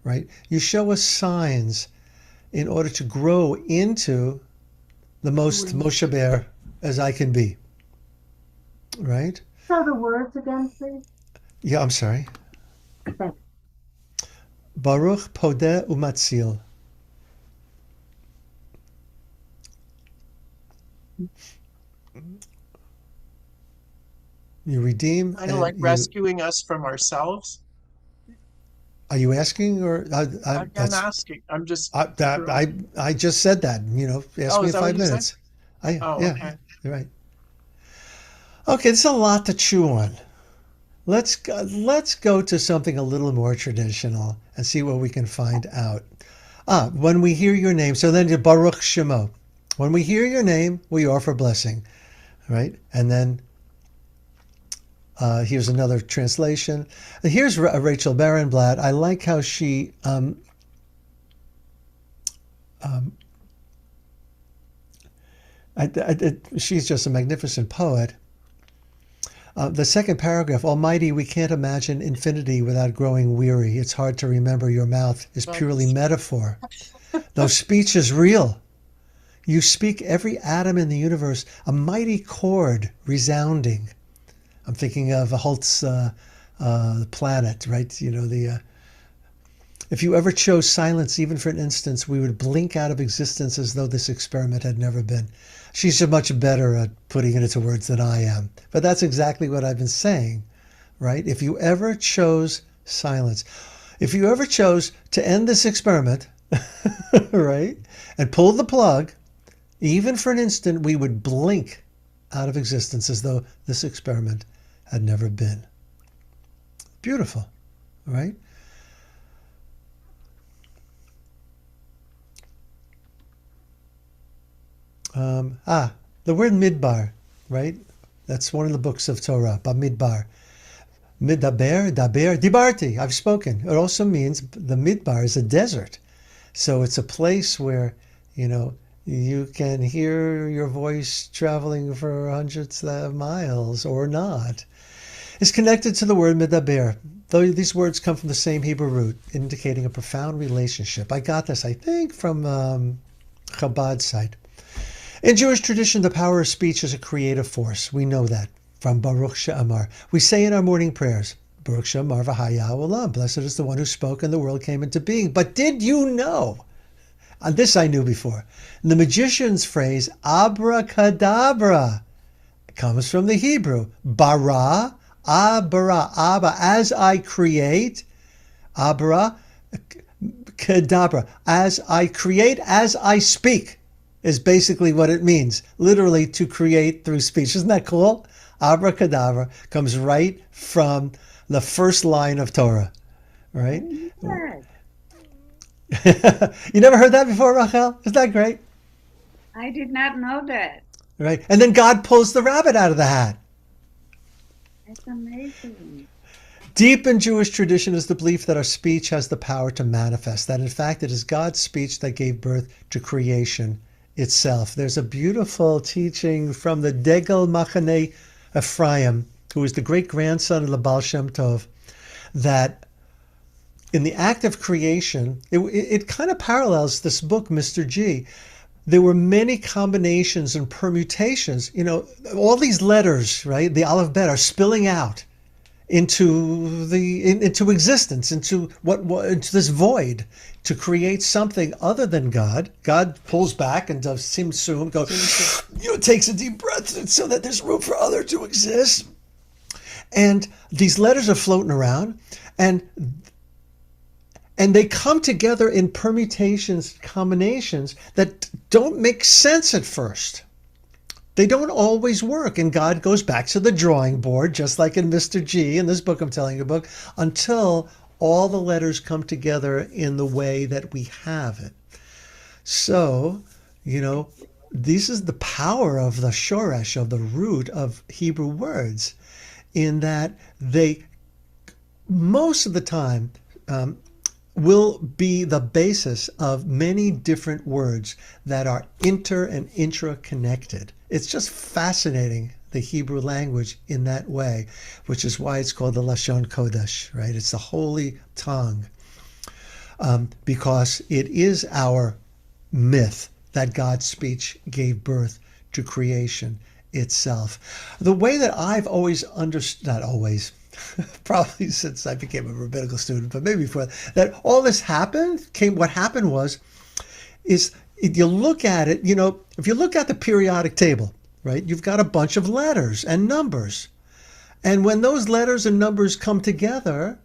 right? You show us signs in order to grow into the most Moshe Bear as I can be, right? So the words again, please. Yeah, I'm sorry. Thanks. Baruch podeh umatzil. You redeem. Kind of like rescuing us from ourselves. Are you asking, or I'm asking? I'm just. I just said that. Ask me in 5 minutes. Okay. You're right. Okay, there's a lot to chew on. Let's go to something a little more traditional and see what we can find out. When we hear your name, so then you Baruch Shemo. When we hear your name, we offer blessing, right? And then here's another translation. Here's Rachel Barenblatt. I like how she she's just a magnificent poet. The second paragraph, Almighty, we can't imagine infinity without growing weary. It's hard to remember your mouth is purely metaphor. Though speech is real. You speak every atom in the universe, a mighty chord resounding. I'm thinking of Holt's planet, right? If you ever chose silence, even for an instant, we would blink out of existence as though this experiment had never been. She's much better at putting it into words than I am. But that's exactly what I've been saying, right? If you ever chose silence, if you ever chose to end this experiment, right, and pull the plug, even for an instant, we would blink out of existence as though this experiment had never been. Beautiful, right? The word midbar, right? That's one of the books of Torah, Bamidbar. Midaber, daber, dibarti, I've spoken. It also means the midbar is a desert. So it's a place where, you can hear your voice traveling for hundreds of miles or not. It's connected to the word midaber. Though these words come from the same Hebrew root, indicating a profound relationship. I got this, I think, from Chabad site. In Jewish tradition, the power of speech is a creative force. We know that from Baruch She'amar. We say in our morning prayers, Baruch She'amar v'haya olam. Blessed is the one who spoke and the world came into being. But did you know, and this I knew before, the magician's phrase, abracadabra, comes from the Hebrew, bara, abba, as I create, abra, kadabra, as I create, as I speak, is basically what it means, literally to create through speech. Isn't that cool? Abracadabra comes right from the first line of Torah, right? You never heard that before, Rachel? Isn't that great? I did not know that. Right? And then God pulls the rabbit out of the hat. That's amazing. Deep in Jewish tradition is the belief that our speech has the power to manifest, that in fact it is God's speech that gave birth to creation itself. There's a beautiful teaching from the Degel Machane Ephraim, who was the great-grandson of the Baal Shem Tov, that in the act of creation, it kind of parallels this book, Mr. G. There were many combinations and permutations. You know, all these letters, right, the Aleph Bet, are spilling out into existence, into this void, to create something other than God. God pulls back and does Tzimtzum, takes a deep breath so that there's room for other to exist. And these letters are floating around, and they come together in permutations, combinations that don't make sense at first. They don't always work, and God goes back to the drawing board, just like in Mr. G, in this book I'm telling you about, until all the letters come together in the way that we have it. So, this is the power of the shoresh, of the root of Hebrew words, in that they, most of the time, will be the basis of many different words that are inter and intra-connected. It's just fascinating, the Hebrew language in that way, which is why it's called the Lashon Kodesh, right? It's the holy tongue, because it is our myth that God's speech gave birth to creation itself. The way that I've always understood, not always, probably since I became a rabbinical student, but maybe before that, all this happened. What happened is if you look at it, if you look at the periodic table, right, you've got a bunch of letters and numbers. And when those letters and numbers come together,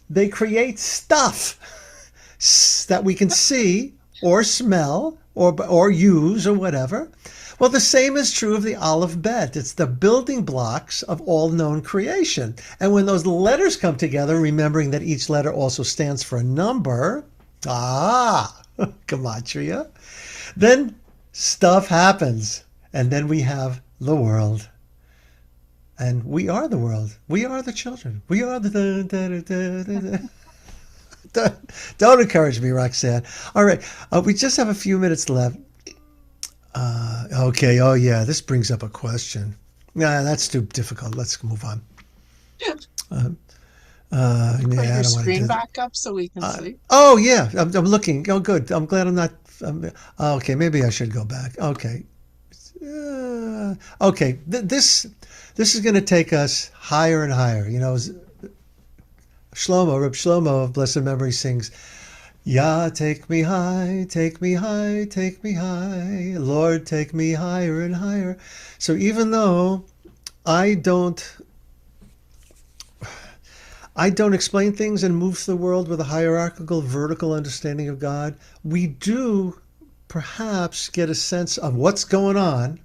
they create stuff that we can see or smell or use or whatever. Well, the same is true of the Aleph Bet. It's the building blocks of all known creation. And when those letters come together, remembering that each letter also stands for a number, gematria, then stuff happens. And then we have the world. And we are the world. We are the children. We are the... Don't encourage me, Roxanne. All right. We just have a few minutes left. Okay. Oh, yeah. This brings up a question. Nah, that's too difficult. Let's move on. Yeah. Put your screen back up so we can see. Oh, yeah. I'm looking. Oh, good. I'm glad I'm not. Okay. Maybe I should go back. Okay. Okay. This is going to take us higher and higher. Reb Shlomo of blessed memory sings, "Yah, take me high, take me high, take me high. Lord, take me higher and higher." So even though I don't explain things and move through the world with a hierarchical, vertical understanding of God, we do perhaps get a sense of what's going on,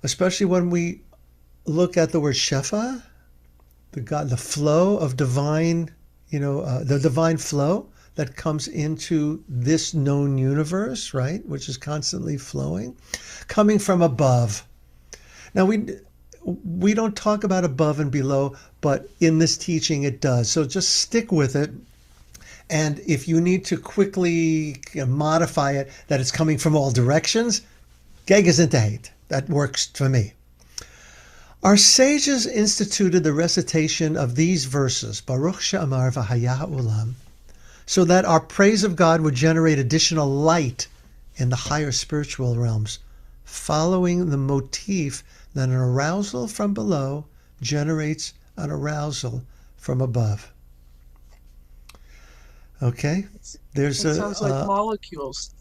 especially when we look at the word shefa, the flow of divine, the divine flow that comes into this known universe, right, which is constantly flowing, coming from above. Now, we don't talk about above and below, but in this teaching it does. So just stick with it. And if you need to quickly modify it, that it's coming from all directions, Gegas into hate. That works for me. Our sages instituted the recitation of these verses, Baruch she'amar v'haya ha'olam, so that our praise of God would generate additional light in the higher spiritual realms, following the motif that an arousal from below generates an arousal from above. Okay? It sounds like molecules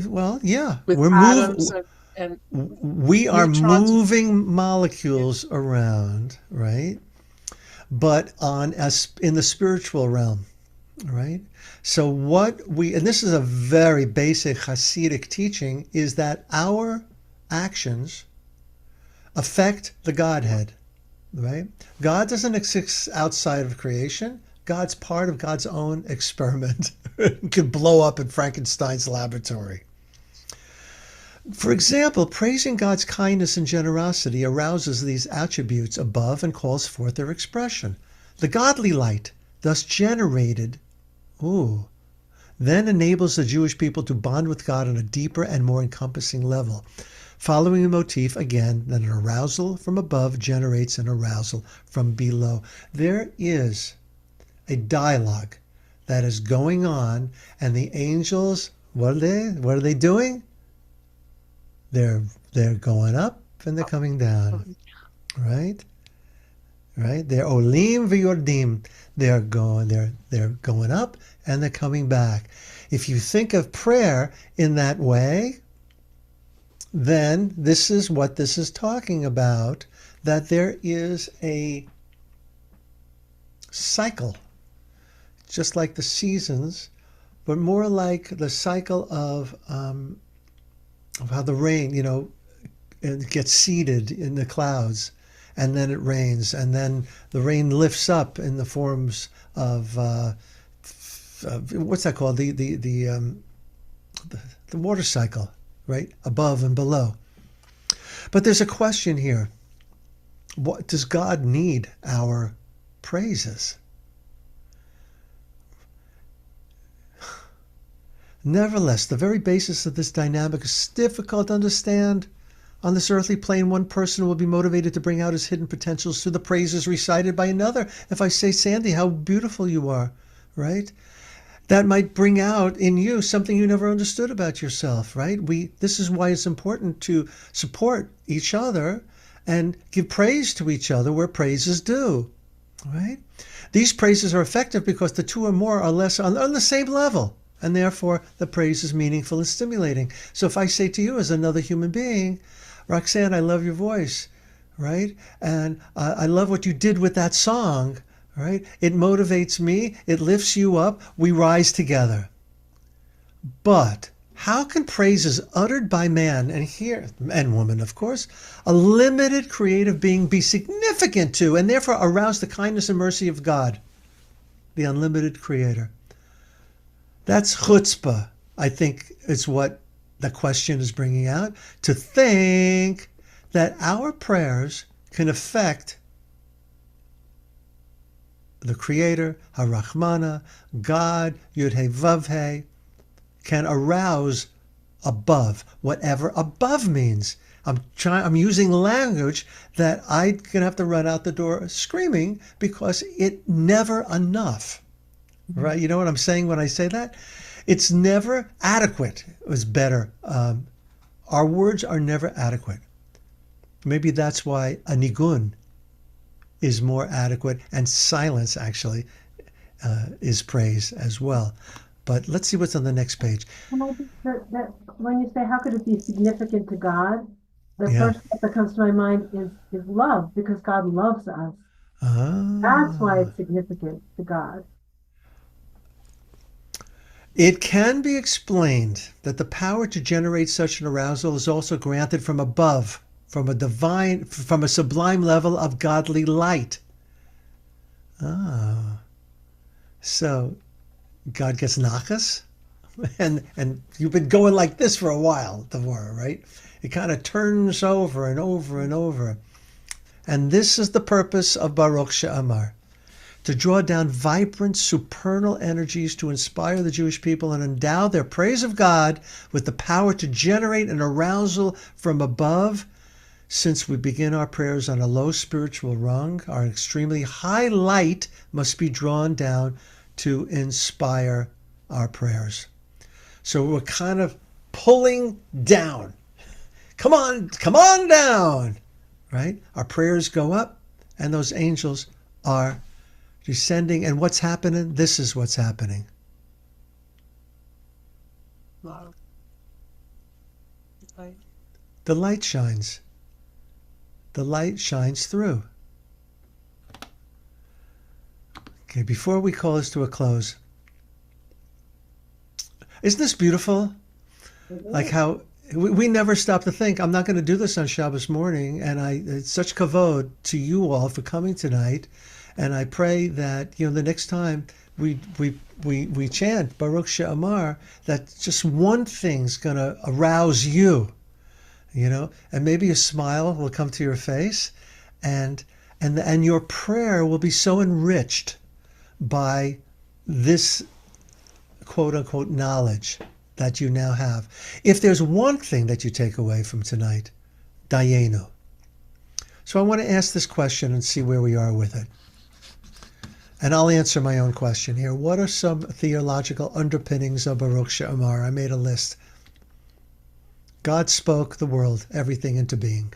Well, yeah, with we're atoms moving. and We are neutrons. moving molecules around, right? But in the spiritual realm, right? So and this is a very basic Hasidic teaching, is that our actions affect the Godhead, right? God doesn't exist outside of creation. God's part of God's own experiment. It could blow up in Frankenstein's laboratory. For example, praising God's kindness and generosity arouses these attributes above and calls forth their expression. The godly light, thus generated, then enables the Jewish people to bond with God on a deeper and more encompassing level. Following the motif, again, that an arousal from above generates an arousal from below. There is a dialogue that is going on, and the angels, what are they doing? They're going up and they're coming down, right? Right? They're olim v'yordim. They're going up and they're coming back. If you think of prayer in that way, then this is what this is talking about, that there is a cycle, just like the seasons, but more like the cycle of how the rain, it gets seeded in the clouds, and then it rains, and then the rain lifts up in the forms of what's that called? The water cycle, right? Above and below. But there's a question here. What does God need our praises? Nevertheless, the very basis of this dynamic is difficult to understand. On this earthly plane, one person will be motivated to bring out his hidden potentials through the praises recited by another. If I say, Sandy, how beautiful you are, right? That might bring out in you something you never understood about yourself, right? This is why it's important to support each other and give praise to each other where praise is due, right? These praises are effective because the two or more are less on the same level. And therefore, the praise is meaningful and stimulating. So if I say to you as another human being, Roxanne, I love your voice, right? And I love what you did with that song, right? It motivates me. It lifts you up. We rise together. But how can praises uttered by man, and woman, of course, a limited creative being, be significant to and therefore arouse the kindness and mercy of God, the unlimited creator? That's chutzpah, I think, is what the question is bringing out. To think that our prayers can affect the Creator, HaRachmana, God, Yud-He, Vav-He, can arouse above, whatever above means. I'm using language that I'm going to have to run out the door screaming because it's never enough. Right? You know what I'm saying when I say that? It's never adequate. It was better. Our words are never adequate. Maybe that's why a nigun is more adequate, and silence actually is praise as well. But let's see what's on the next page. And I think that when you say how could it be significant to God, the Yeah. first thing that comes to my mind is love, because God loves us. That's why it's significant to God. It can be explained that the power to generate such an arousal is also granted from above, from a sublime level of godly light. So God gets nachas, and you've been going like this for a while, Devorah, right? It kind of turns over and over and over. And this is the purpose of Baruch She'amar, to draw down vibrant, supernal energies to inspire the Jewish people and endow their praise of God with the power to generate an arousal from above, Since we begin our prayers on a low spiritual rung, our extremely high light must be drawn down to inspire our prayers. So we're kind of pulling down. Come on down, right? Our prayers go up and those angels are descending. And what's happening? This is what's happening. Love. Light. The light shines. The light shines through. Okay, before we call this to a close, isn't this beautiful? Like how we never stop to think, I'm not going to do this on Shabbos morning, and it's such kavod to you all for coming tonight, and I pray that the next time we chant Baruch She'amar, that just one thing's going to arouse you, and maybe a smile will come to your face, and your prayer will be so enriched by this quote unquote knowledge that you now have. If there's one thing that you take away from tonight, Dayenu. So I want to ask this question and see where we are with it. And I'll answer my own question here. What are some theological underpinnings of Baruch She'amar? I made a list. God spoke the world, everything into being.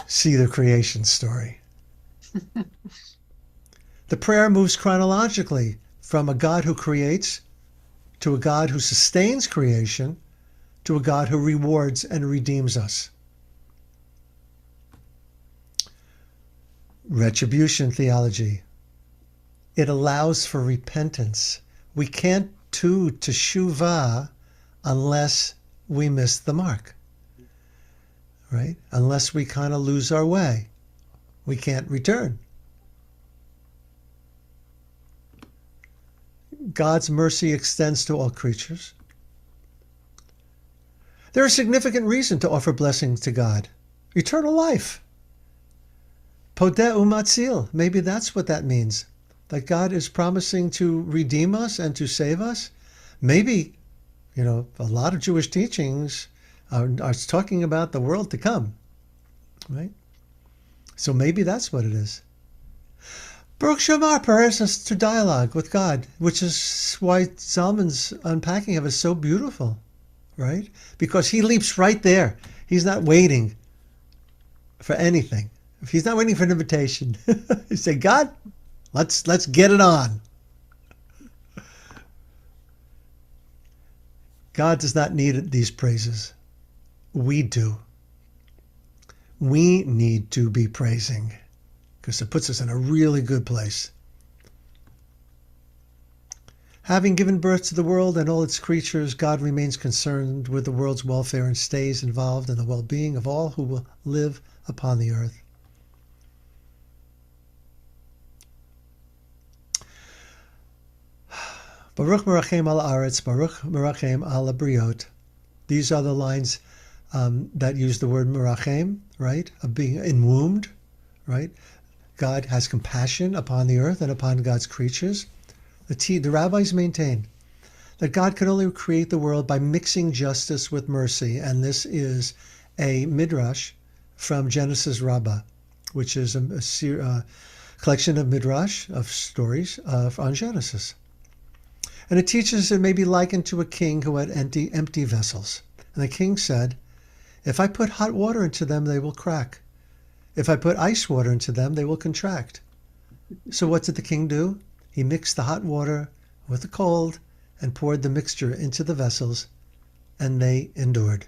See the creation story. The prayer moves chronologically from a God who creates to a God who sustains creation to a God who rewards and redeems us. Retribution theology. It allows for repentance. We can't do teshuvah unless we miss the mark, right? Unless we kind of lose our way. We can't return. God's mercy extends to all creatures. There is significant reason to offer blessings to God. Eternal life. Podeh umatzil. Maybe that's what that means. That God is promising to redeem us and to save us. Maybe, a lot of Jewish teachings are talking about the world to come, right? So maybe that's what it is. Baruch She'amar prepares us to dialogue with God, which is why Zalman's unpacking of it is so beautiful, right? Because he leaps right there. He's not waiting for anything. If he's not waiting for an invitation, he say, God, let's get it on. God does not need these praises. We do. We need to be praising, because it puts us in a really good place. Having given birth to the world and all its creatures, God remains concerned with the world's welfare and stays involved in the well-being of all who will live upon the earth. Baruch merachem al aretz, Baruch merachem al abriot. These are the lines that use the word merachem, right? Of being enwombed, right? God has compassion upon the earth and upon God's creatures. The rabbis maintain that God can only create the world by mixing justice with mercy, and this is a midrash from Genesis Rabbah, which is a collection of midrash, of stories on Genesis. And it teaches it may be likened to a king who had empty vessels. And the king said, if I put hot water into them, they will crack. If I put ice water into them, they will contract. So what did the king do? He mixed the hot water with the cold and poured the mixture into the vessels, and they endured.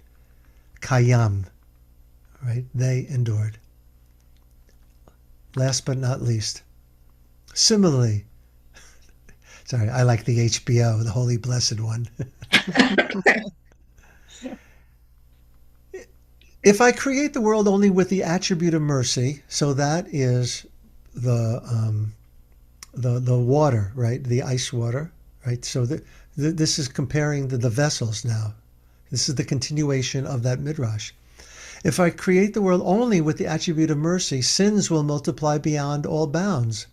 Kayam, right? They endured. Last but not least, similarly, sorry, I like the HBO, the Holy Blessed One. If I create the world only with the attribute of mercy, so that is the water, right? The ice water, right? So this is comparing the vessels now. This is the continuation of that midrash. If I create the world only with the attribute of mercy, sins will multiply beyond all bounds.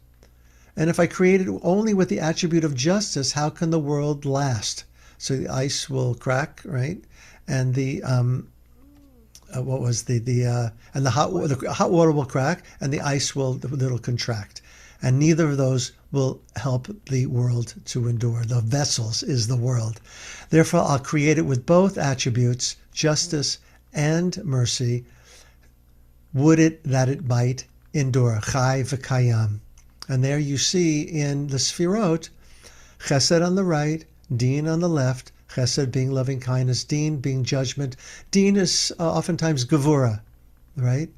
And if I create it only with the attribute of justice, how can the world last? So the ice will crack, right? And the what was and the hot water will crack and the ice will it'll contract, and neither of those will help the world to endure. The vessels is the world. Therefore, I'll create it with both attributes, justice and mercy. Would it that it might endure, chai v'kayam. And there you see in the Sfirot, Chesed on the right, Din on the left. Chesed being loving kindness, Din being judgment. Din is oftentimes Gevura, right?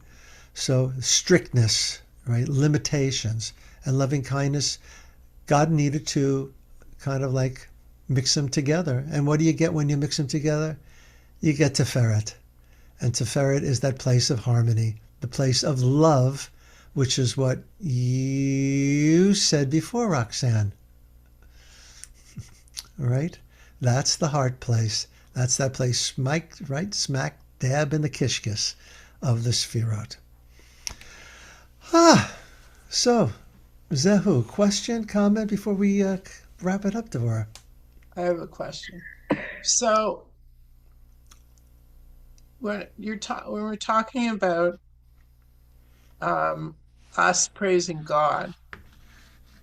So strictness, right? Limitations. And loving kindness, God needed to kind of like mix them together. And what do you get when you mix them together? You get Tiferet. And Tiferet is that place of harmony, the place of love, which is what you said before, Roxanne. All right? That's the heart place. That's that place right smack dab in the kishkis of the Sfirot. So, Zehu, question, comment before we wrap it up, Devorah? I have a question. So, when we're talking about us praising God,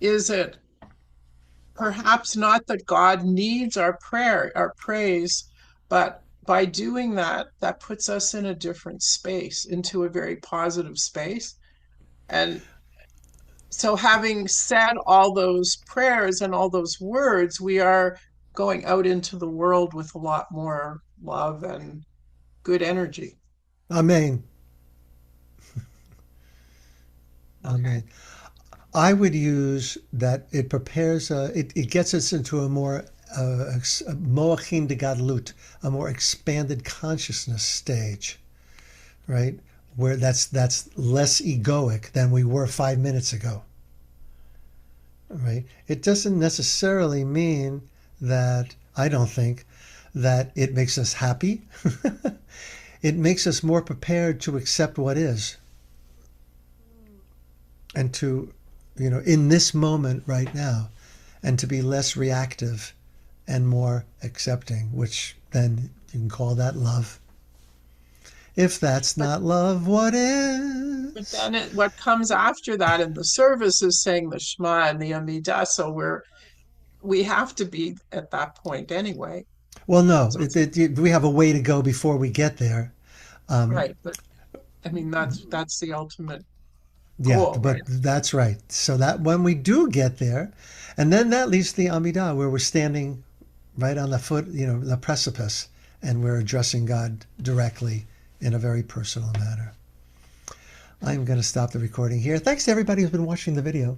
is it perhaps not that God needs our praise, but by doing that, that puts us in a different space, into a very positive space? And so having said all those prayers and all those words, we are going out into the world with a lot more love and good energy. Amen. Amen. I would use that it prepares, it gets us into a more moachin de gadlut, a more expanded consciousness stage, right? Where that's less egoic than we were 5 minutes ago, right? It doesn't necessarily mean that, I don't think, that it makes us happy. It makes us more prepared to accept what is. And to, in this moment right now, and to be less reactive and more accepting, which then you can call that love. If that's not love, what is? But then what comes after that in the service is saying the Shema and the Amidah. So we have to be at that point anyway. Well, no, So we have a way to go before we get there. right, but I mean that's the ultimate Yeah, goal, but right? that's right. So that when we do get there, and then that leads to the Amidah, where we're standing right on the foot, the precipice, and we're addressing God directly in a very personal manner. I'm going to stop the recording here. Thanks to everybody who's been watching the video.